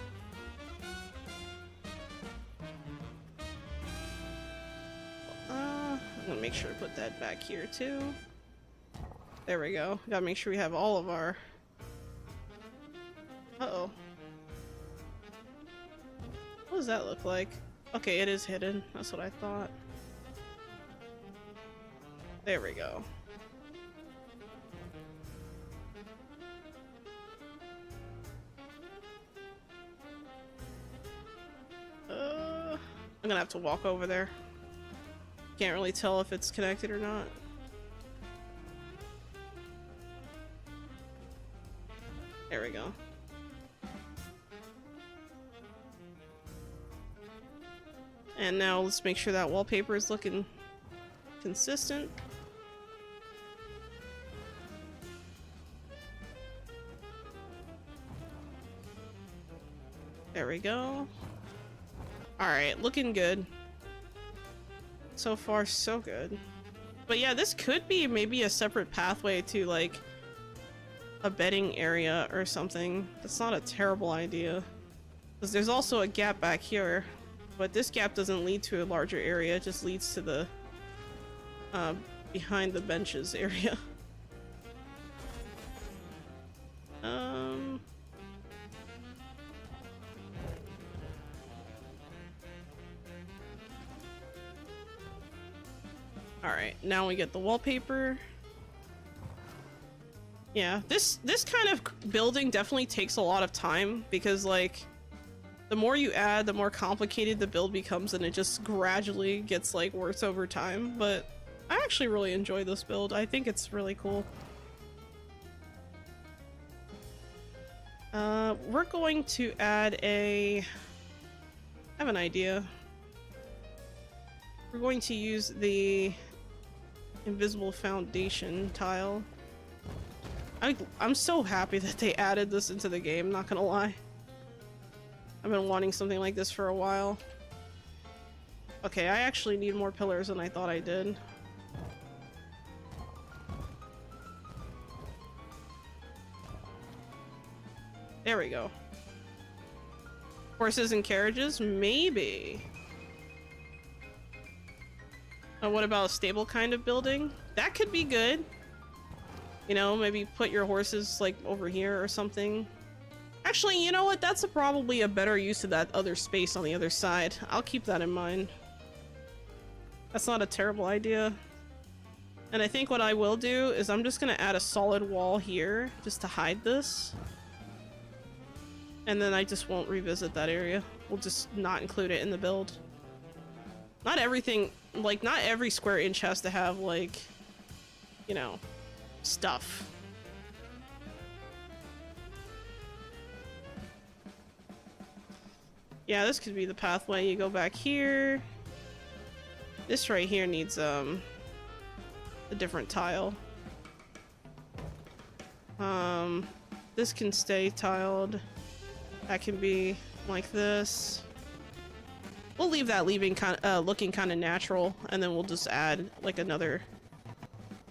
I'm gonna make sure to put that back here too. There we go. Gotta make sure we have all of our... Uh-oh. What does that look like? Okay, it is hidden. That's what I thought. There we go. I'm gonna have to walk over there. Can't really tell if it's connected or not. There we go. And now let's make sure that wallpaper is looking consistent. There we go. Alright, looking good. So far, so good. But yeah, this could be maybe a separate pathway to, like, a bedding area or something. That's not a terrible idea. Because there's also a gap back here. But this gap doesn't lead to a larger area, it just leads to the behind the benches area. Alright, now we get the wallpaper. Yeah, this kind of building definitely takes a lot of time because, like, the more you add, the more complicated the build becomes, and it just gradually gets, like, worse over time. But I actually really enjoy this build. I think it's really cool. We're going to add a... I have an idea. We're going to use the invisible foundation tile. I'm so happy that they added this into the game, not gonna lie. I've been wanting something like this for a while. Okay, I actually need more pillars than I thought I did. There we go. Horses and carriages? Maybe. Oh, what about a stable kind of building? That could be good. You know, maybe put your horses, like, over here or something. Actually, you know what? That's probably a better use of that other space on the other side. I'll keep that in mind. That's not a terrible idea. And I think what I will do is I'm just gonna add a solid wall here just to hide this. And then I just won't revisit that area. We'll just not include it in the build. Not everything, like, not every square inch has to have, like, you know, stuff. Yeah, this could be the pathway. You go back here. This right here needs, a different tile. This can stay tiled. That can be like this. We'll leave that looking kind of natural, and then we'll just add like another.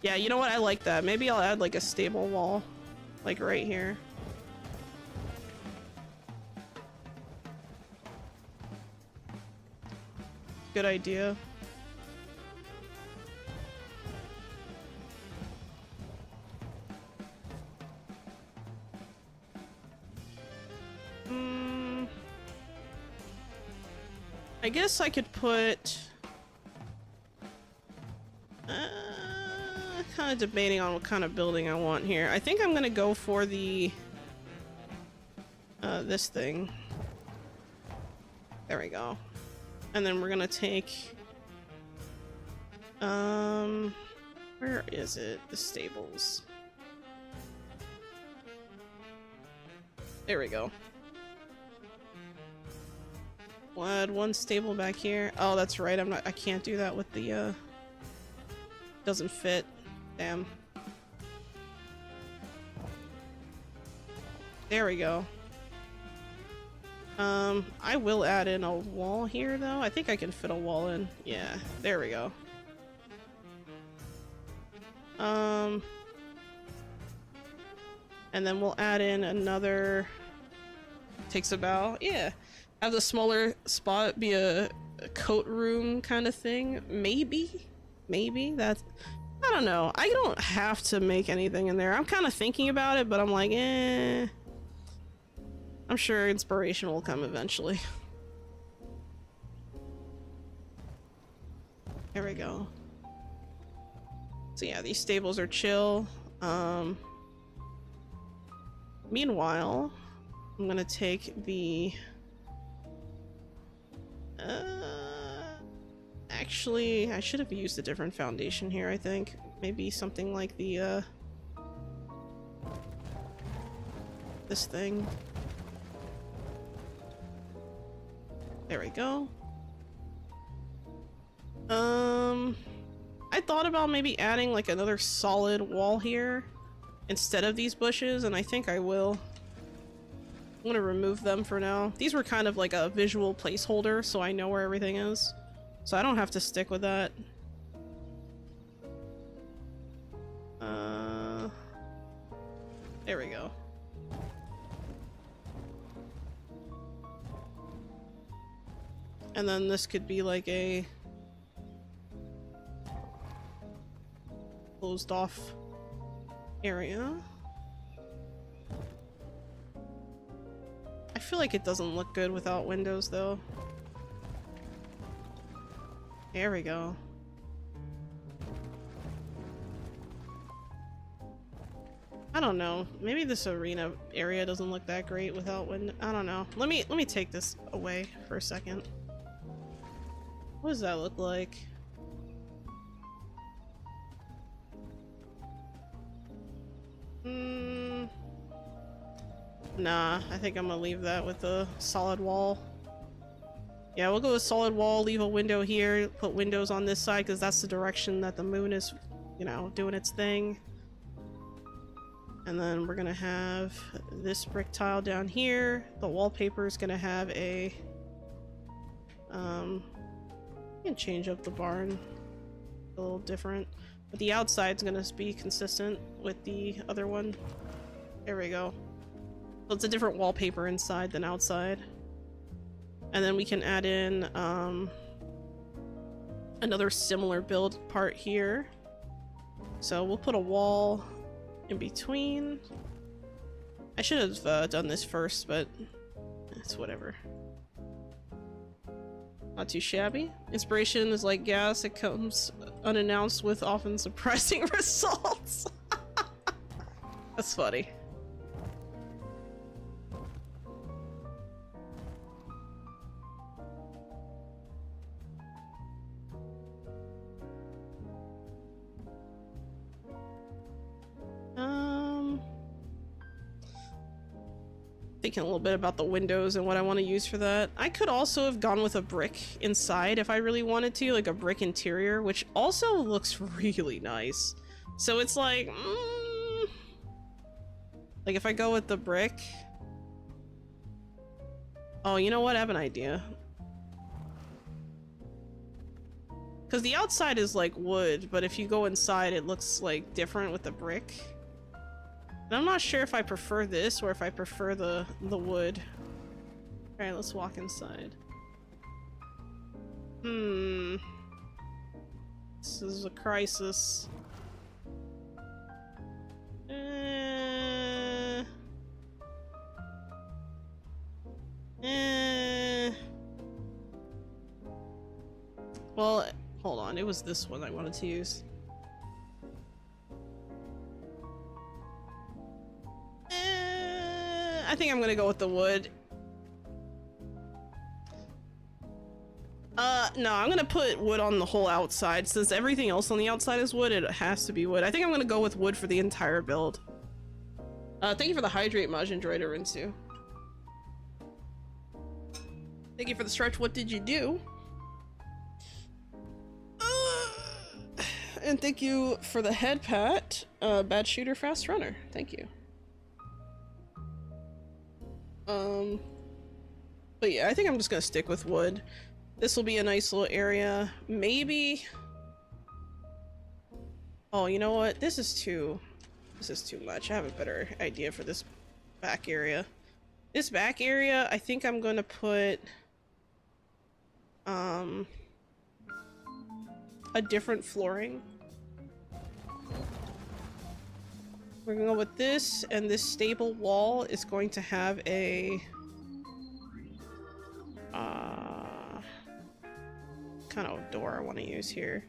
Yeah, you know what? I like that. Maybe I'll add like a stable wall, like right here. Good idea. I guess I could put... kind of debating on what kind of building I want here. I think I'm gonna go for the... this thing. There we go. And then we're gonna take... where is it? The stables. There we go. We'll add one stable back here. Oh, that's right. I can't do that with the, doesn't fit. Damn. There we go. I will add in a wall here, though. I think I can fit a wall in. Yeah, there we go. And then we'll add in another... Takes a bow. Yeah. Have the smaller spot be a coat room kind of thing. Maybe that's, I don't know. I don't have to make anything in there. I'm kind of thinking about it, but I'm like, I'm sure inspiration will come eventually. There we go. So yeah, these stables are chill. Meanwhile, I'm gonna take the actually, I should have used a different foundation here, I think. Maybe something like the, this thing. There we go. I thought about maybe adding like another solid wall here instead of these bushes, and I think I will. I'm gonna remove them for now. These were kind of like a visual placeholder, so I know where everything is. So I don't have to stick with that. There we go. And then this could be like a closed off area. I feel like it doesn't look good without windows, though. There we go. I don't know. Maybe this arena area doesn't look that great without window. I don't know. Let me take this away for a second. What does that look like? Nah, I think I'm gonna leave that with a solid wall. Yeah, we'll go with solid wall, leave a window here, put windows on this side because that's the direction that the moon is, you know, doing its thing. And then we're gonna have this brick tile down here. The wallpaper is gonna have a you can change up the barn a little different, but the outside's gonna be consistent with the other one. There we go. So it's a different wallpaper inside than outside. And then we can add in another similar build part here. So we'll put a wall in between. I should have done this first, but it's whatever. Not too shabby. Inspiration is like gas, it comes unannounced with often surprising results. That's funny. Thinking a little bit about the windows and what I want to use for that. I could also have gone with a brick inside if I really wanted to, like a brick interior, which also looks really nice. So it's like if I go with the brick. Oh, you know what? I have an idea. Because the outside is like wood, but if you go inside, it looks like different with the brick. And I'm not sure if I prefer this or if I prefer the wood. Alright, let's walk inside. This is a crisis. Well, hold on. It was this one I wanted to use. I think I'm gonna go with the wood. No, I'm gonna put wood on the whole outside. Since everything else on the outside is wood, it has to be wood. I think I'm gonna go with wood for the entire build. Thank you for the hydrate, Majin Droider Rinsu. Thank you for the stretch. What did you do? And thank you for the head pat. Bad shooter, fast runner. Thank you. But yeah, I think I'm just gonna stick with wood. This will be a nice little area. Maybe. Oh, you know what? This is too much. I have a better idea for this back area. This back area, I think I'm gonna put a different flooring. We're gonna go with this, and this stable wall is going to have a kind of door I want to use here.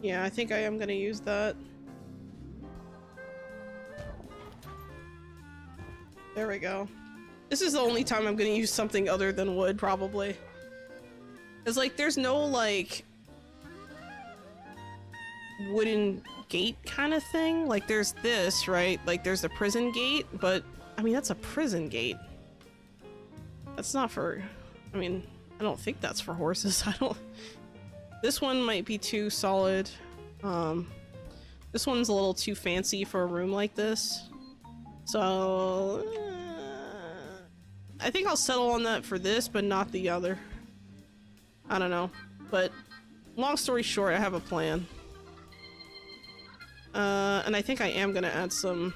Yeah, I think I am gonna use that. There we go. This is the only time I'm gonna use something other than wood, probably. It's like, there's no, like, wooden gate kind of thing. Like, there's this, right? Like, there's the prison gate, but, I mean, that's a prison gate. That's not for, I mean, I don't think that's for horses. I don't... This one might be too solid. This one's a little too fancy for a room like this. So... I think I'll settle on that for this, but not the other. I don't know. But, long story short, I have a plan. And I think I am gonna add some...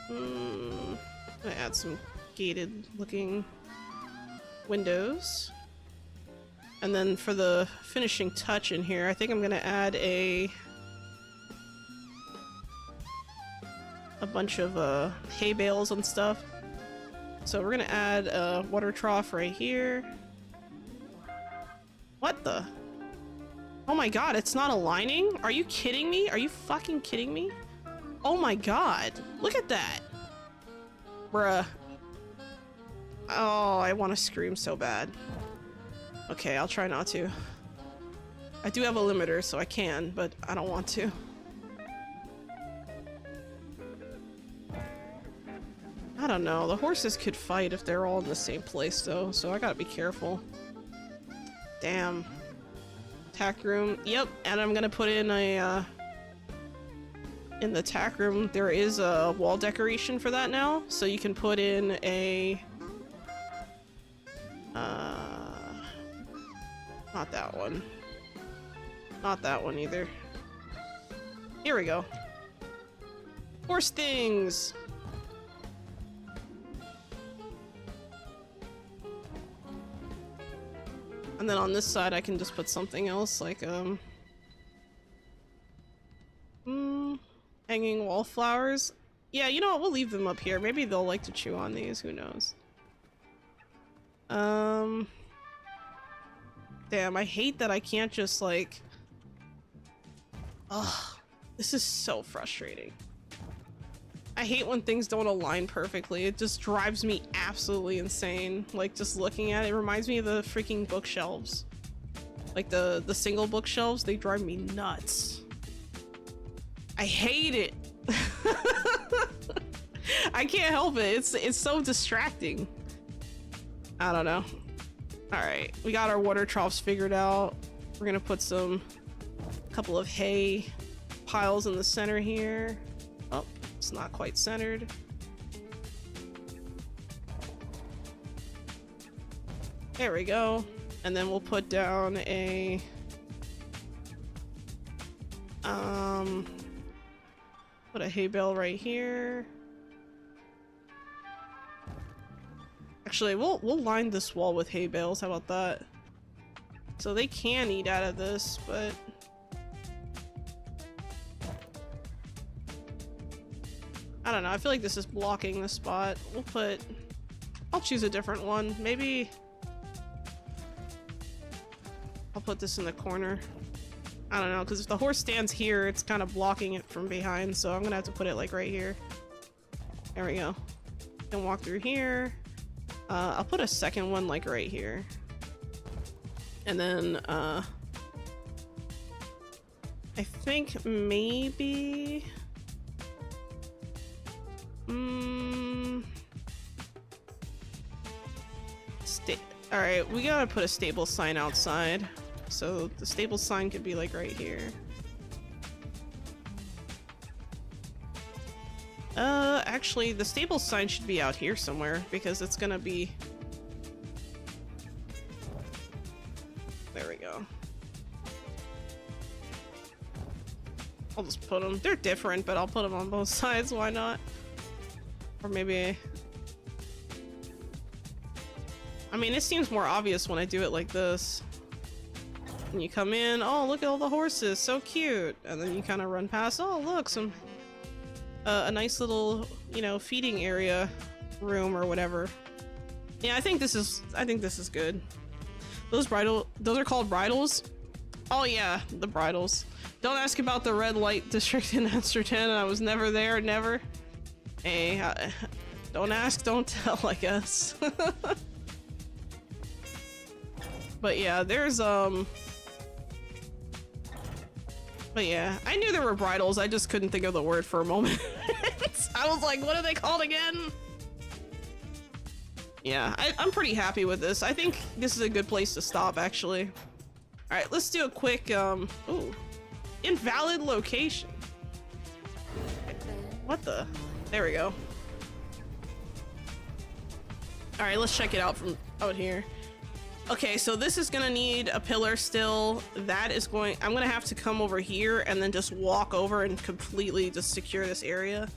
I'm gonna add some gated looking windows. And then for the finishing touch in here, I think I'm gonna add a bunch of hay bales and stuff. So we're gonna add a water trough right here. What the? Oh my god, it's not aligning? Are you kidding me? Are you fucking kidding me? Oh my god, look at that. Bruh. Oh, I want to scream so bad. Okay, I'll try not to. I do have a limiter, so I can, but I don't want to. I don't know, the horses could fight if they're all in the same place though, so I gotta be careful. Damn. Tack room, yep, and I'm gonna put in a, in the tack room, there is a wall decoration for that now, so you can put in a, not that one. Not that one either. Here we go. Horse things! And then on this side I can just put something else like hanging wallflowers. Yeah, you know what, we'll leave them up here. Maybe they'll like to chew on these, who knows. Damn, I hate that I can't just like... Ugh, this is so frustrating. I hate when things don't align perfectly. It just drives me absolutely insane. Like, just looking at it, it reminds me of the freaking bookshelves. Like, the single bookshelves, they drive me nuts. I hate it. I can't help it. It's so distracting. I don't know. Alright, we got our water troughs figured out. We're gonna put couple of hay piles in the center here. Oh, it's not quite centered. There we go. And then we'll put down a put a hay bale right here. Actually, we'll line this wall with hay bales. How about that? So they can eat out of this, but I don't know. I feel like this is blocking the spot. I'll choose a different one. Maybe I'll put this in the corner. I don't know, because if the horse stands here, it's kind of blocking it from behind, so I'm gonna have to put it like right here. There we go. Then walk through here. I'll put a second one like right here. And then, I think maybe... Alright, we gotta put a stable sign outside. So the stable sign could be like right here. Actually, the stable sign should be out here somewhere because it's gonna be... There we go. I'll just put them. They're different, but I'll put them on both sides. Why not? Or maybe... I mean, it seems more obvious when I do it like this. And you come in, oh, look at all the horses, so cute. And then you kind of run past, oh, look, a nice little, you know, feeding area room or whatever. Yeah, I think this is good. Those are called bridles? Oh yeah, the bridles. Don't ask about the red light district in Amsterdam. I was never there, never. Hey, don't ask, don't tell, I guess. But yeah, there's but yeah, I knew there were bridles, I just couldn't think of the word for a moment. I was like, what are they called again? Yeah, I'm pretty happy with this. I think this is a good place to stop, actually. Alright, let's do a quick, ooh, invalid location. What the? There we go. Alright, let's check it out from out here. Okay, so this is gonna need a pillar still. That is going... I'm gonna have to come over here and then just walk over and completely just secure this area.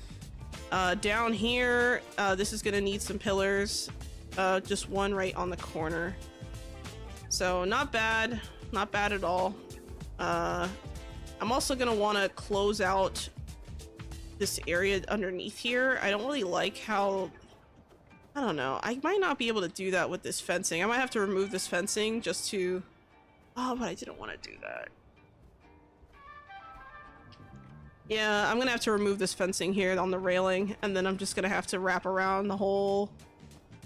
Down here, this is gonna need some pillars. Just one right on the corner. So, not bad. Not bad at all. I'm also gonna want to close out this area underneath here. I don't really like how I don't know. I might not be able to do that with this fencing. I might have to remove this fencing just to... Oh, but I didn't want to do that. Yeah, I'm gonna have to remove this fencing here on the railing, and then I'm just gonna have to wrap around the whole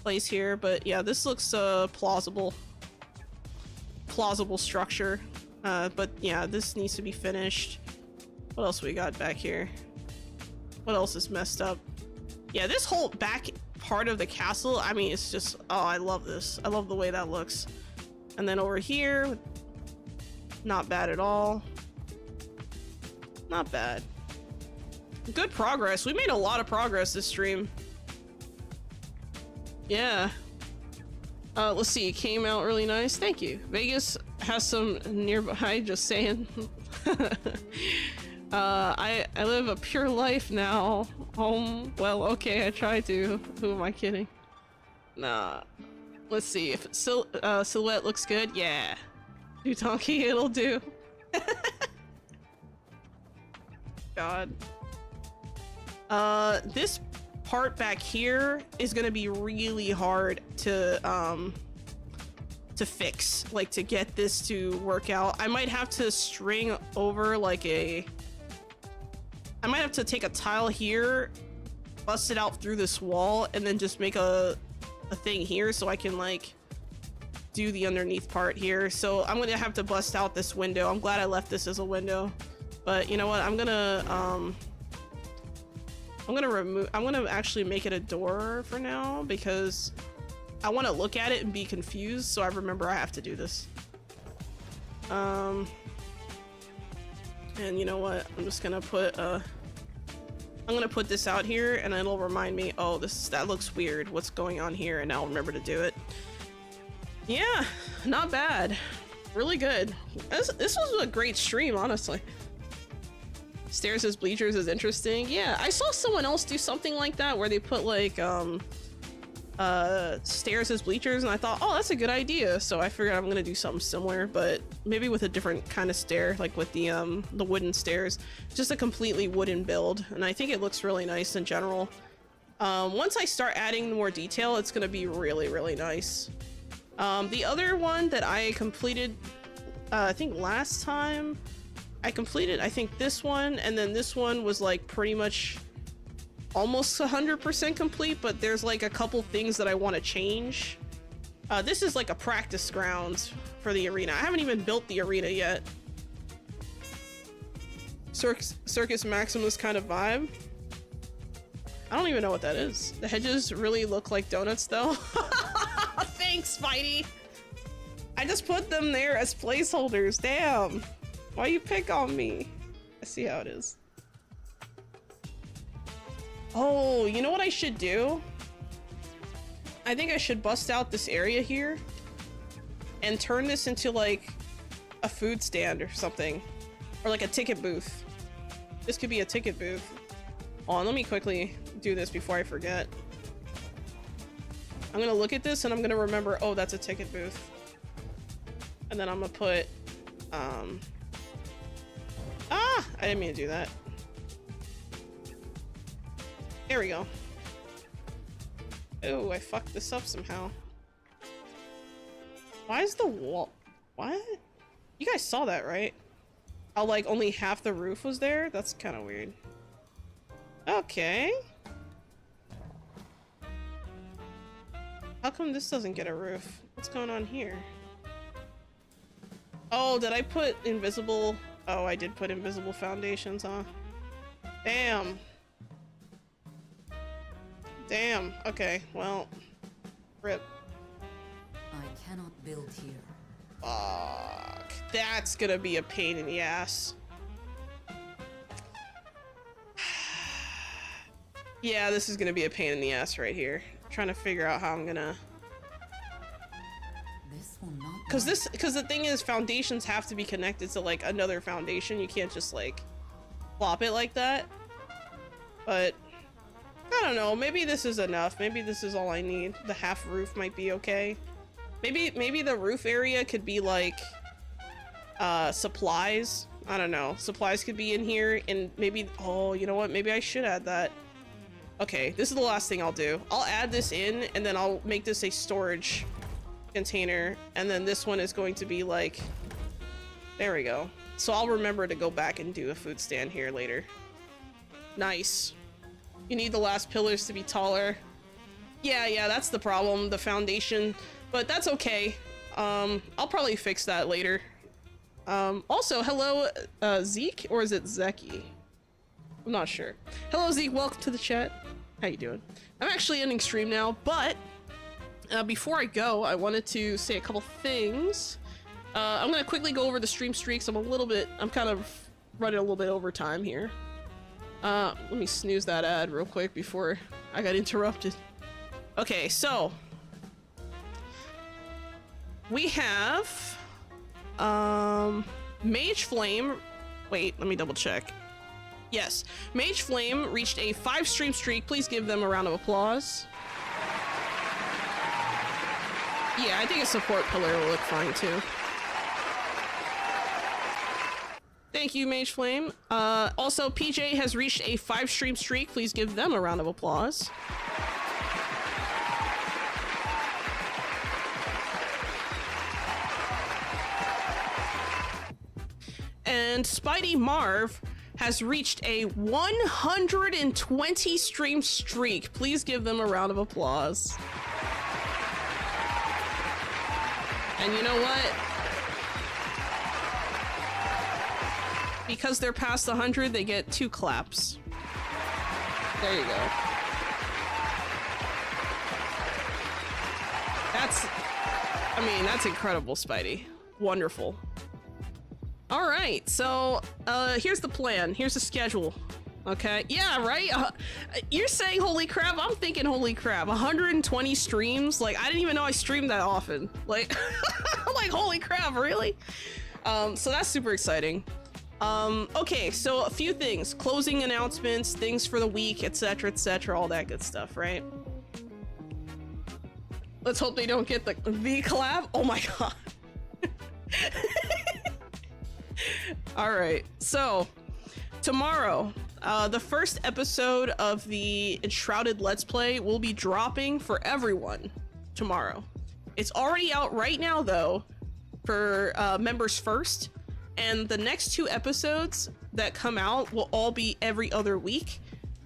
place here. But yeah, this looks plausible. Plausible structure. But yeah, this needs to be finished. What else we got back here? What else is messed up? Yeah, this whole back part of the castle, I mean, it's just, oh, I love this. I love the way that looks. And then over here, not bad at all. Not bad. Good progress. We made a lot of progress this stream. Yeah. Let's see, it came out really nice. Thank you. Vegas has some nearby, just saying. I live a pure life now. Well, okay, I try to. Who am I kidding? Nah. Let's see, if silhouette looks good, yeah. Do donkey, it'll do. God. This part back here is gonna be really hard to fix, like to get this to work out. I might have to string over like I might have to take a tile here, bust it out through this wall, and then just make a thing here so I can like do the underneath part here. So I'm gonna have to bust out this window. I'm glad I left this as a window, but you know what? I'm gonna actually make it a door for now because I want to look at it and be confused, so I remember I have to do this. And you know what? I'm just gonna put I'm gonna put this out here, and it'll remind me, oh, that looks weird. What's going on here? And I'll remember to do it. Yeah, not bad. Really good. This was a great stream, honestly. Stairs as bleachers is interesting. Yeah, I saw someone else do something like that where they put like stairs as bleachers, and I thought, oh, that's a good idea. So I figured I'm gonna do something similar, but maybe with a different kind of stair, like with the wooden stairs. Just a completely wooden build, and I think it looks really nice in general. Once I start adding more detail, it's gonna be really, really nice. The other one that I completed, I think last time, I completed, I think this one, and then this one was like pretty much almost 100% complete, but there's like a couple things that I want to change. This is like a practice grounds for the arena. I haven't even built the arena yet. Circus Maximus kind of vibe. I don't even know what that is. The hedges really look like donuts though. Thanks, Spidey. I just put them there as placeholders. Damn. Why you pick on me? I see how it is. Oh, you know what I should do? I think I should bust out this area here and turn this into like a food stand or something, or like a ticket booth. This could be a ticket booth. Hold on, let me quickly do this before I forget. I'm gonna look at this and I'm gonna remember, oh, that's a ticket booth. And then I'm gonna put I didn't mean to do that. There we go. Oh, I fucked this up somehow. Why is the wall... What? You guys saw that, right? How, like, only half the roof was there? That's kind of weird. Okay. How come this doesn't get a roof? What's going on here? Oh, did I put invisible... Oh, I did put invisible foundations, huh? Damn. Damn. Okay, well... Rip. I cannot build here. Fuck. That's gonna be a pain in the ass. Yeah, this is gonna be a pain in the ass right here. Trying to figure out how I'm gonna... This will not Because the thing is, foundations have to be connected to like another foundation. You can't just like plop it like that. But I don't know. Maybe this is enough. Maybe this is all I need. The half roof might be okay. Maybe the roof area could be like supplies. I don't know. Supplies could be in here, and maybe, oh, you know what? Maybe I should add that. Okay, this is the last thing I'll do. I'll add this in, and then I'll make this a storage container, and then this one is going to be like... There we go. So I'll remember to go back and do a food stand here later. Nice. You need the last pillars to be taller. Yeah, that's the problem, the foundation. But that's okay. I'll probably fix that later. Also, hello, Zeke, or is it Zeki? I'm not sure. Hello, Zeke, welcome to the chat. How you doing? I'm actually ending stream now, but before I go, I wanted to say a couple things. I'm gonna quickly go over the stream streaks. I'm kind of running a little bit over time here. Let me snooze that ad real quick before I got interrupted. Okay, so we have Mage Flame. Wait, let me double check. Yes, Mage Flame reached a 5 stream streak. Please give them a round of applause. Yeah, I think a support pillar will look fine too. Thank you, Mage Flame. Also, PJ has reached a 5 stream streak. Please give them a round of applause. And Spidey Marv has reached a 120 stream streak. Please give them a round of applause. And you know what? Because they're past 100, they get 2 claps. There you go. That's incredible, Spidey. Wonderful. All right, so here's the plan. Here's the schedule. Okay, yeah, right? You're saying holy crap, I'm thinking holy crap. 120 streams? Like, I didn't even know I streamed that often. Like, I'm like, holy crap, really? So that's super exciting. Okay, so a few things. Closing announcements, things for the week, etc., all that good stuff, right? Let's hope they don't get the collab. Oh my god. All right, so tomorrow, the first episode of the Enshrouded Let's Play will be dropping for everyone tomorrow. It's already out right now, though, for members first, and the next 2 episodes that come out will all be every other week.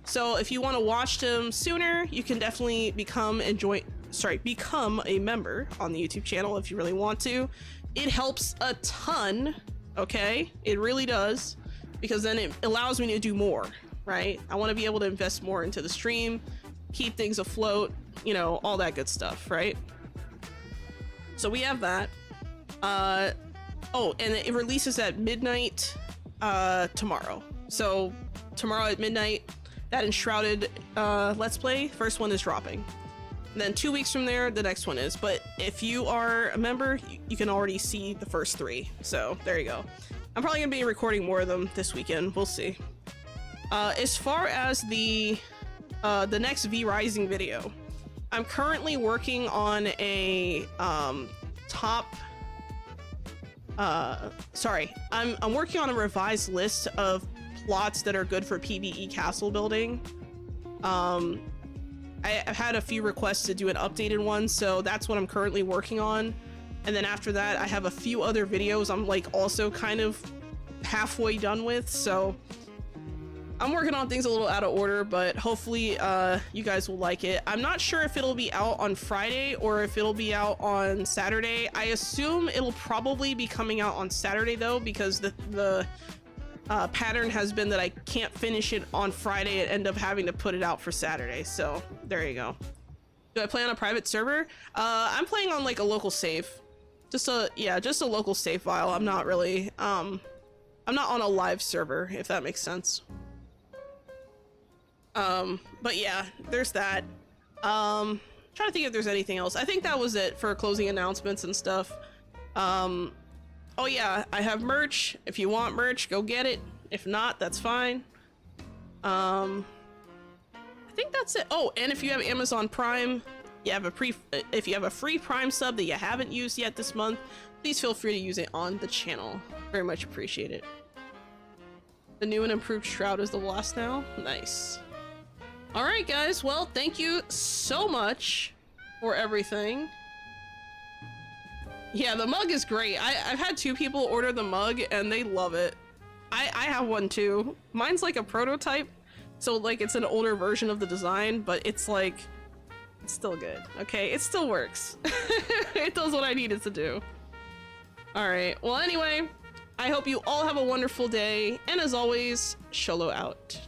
So if you want to watch them sooner, you can definitely become a member on the YouTube channel if you really want to. It helps a ton. Okay, it really does, because then it allows me to do more, right? I want to be able to invest more into the stream, keep things afloat, you know, all that good stuff, right? So we have that. Oh, and it releases at midnight tomorrow. So tomorrow at midnight, that Enshrouded Let's Play, first one is dropping. And then 2 weeks from there, the next one is. But if you are a member, you can already see the first 3. So there you go. I'm probably gonna be recording more of them this weekend. We'll see. As far as the next V Rising video, I'm currently working on a I'm working on a revised list of plots that are good for PvE castle building. I've had a few requests to do an updated one, so that's what I'm currently working on. And then after that, I have a few other videos I'm like also kind of halfway done with, so I'm working on things a little out of order, but hopefully you guys will like it. I'm not sure if it'll be out on Friday or if it'll be out on Saturday. I assume it'll probably be coming out on Saturday though, because the pattern has been that I can't finish it on Friday and end up having to put it out for Saturday. So there you go. Do I play on a private server? I'm playing on like a local save. Just a local save file. I'm not really, I'm not on a live server, if that makes sense. But yeah, there's that. Trying to think if there's anything else. I think that was it for closing announcements and stuff. Oh yeah, I have merch. If you want merch, go get it. If not, that's fine. I think that's it. Oh, and if you have Amazon Prime, if you have a free Prime sub that you haven't used yet this month, please feel free to use it on the channel. Very much appreciate it. The new and improved shroud is the last now. Nice. All right, guys. Well, thank you so much for everything. Yeah, the mug is great. I've had 2 people order the mug and they love it. I have one too. Mine's like a prototype, so like it's an older version of the design, but it's like, it's still good. Okay, it still works. It does what I need it to do. All right, well anyway, I hope you all have a wonderful day, and as always, Xolo out.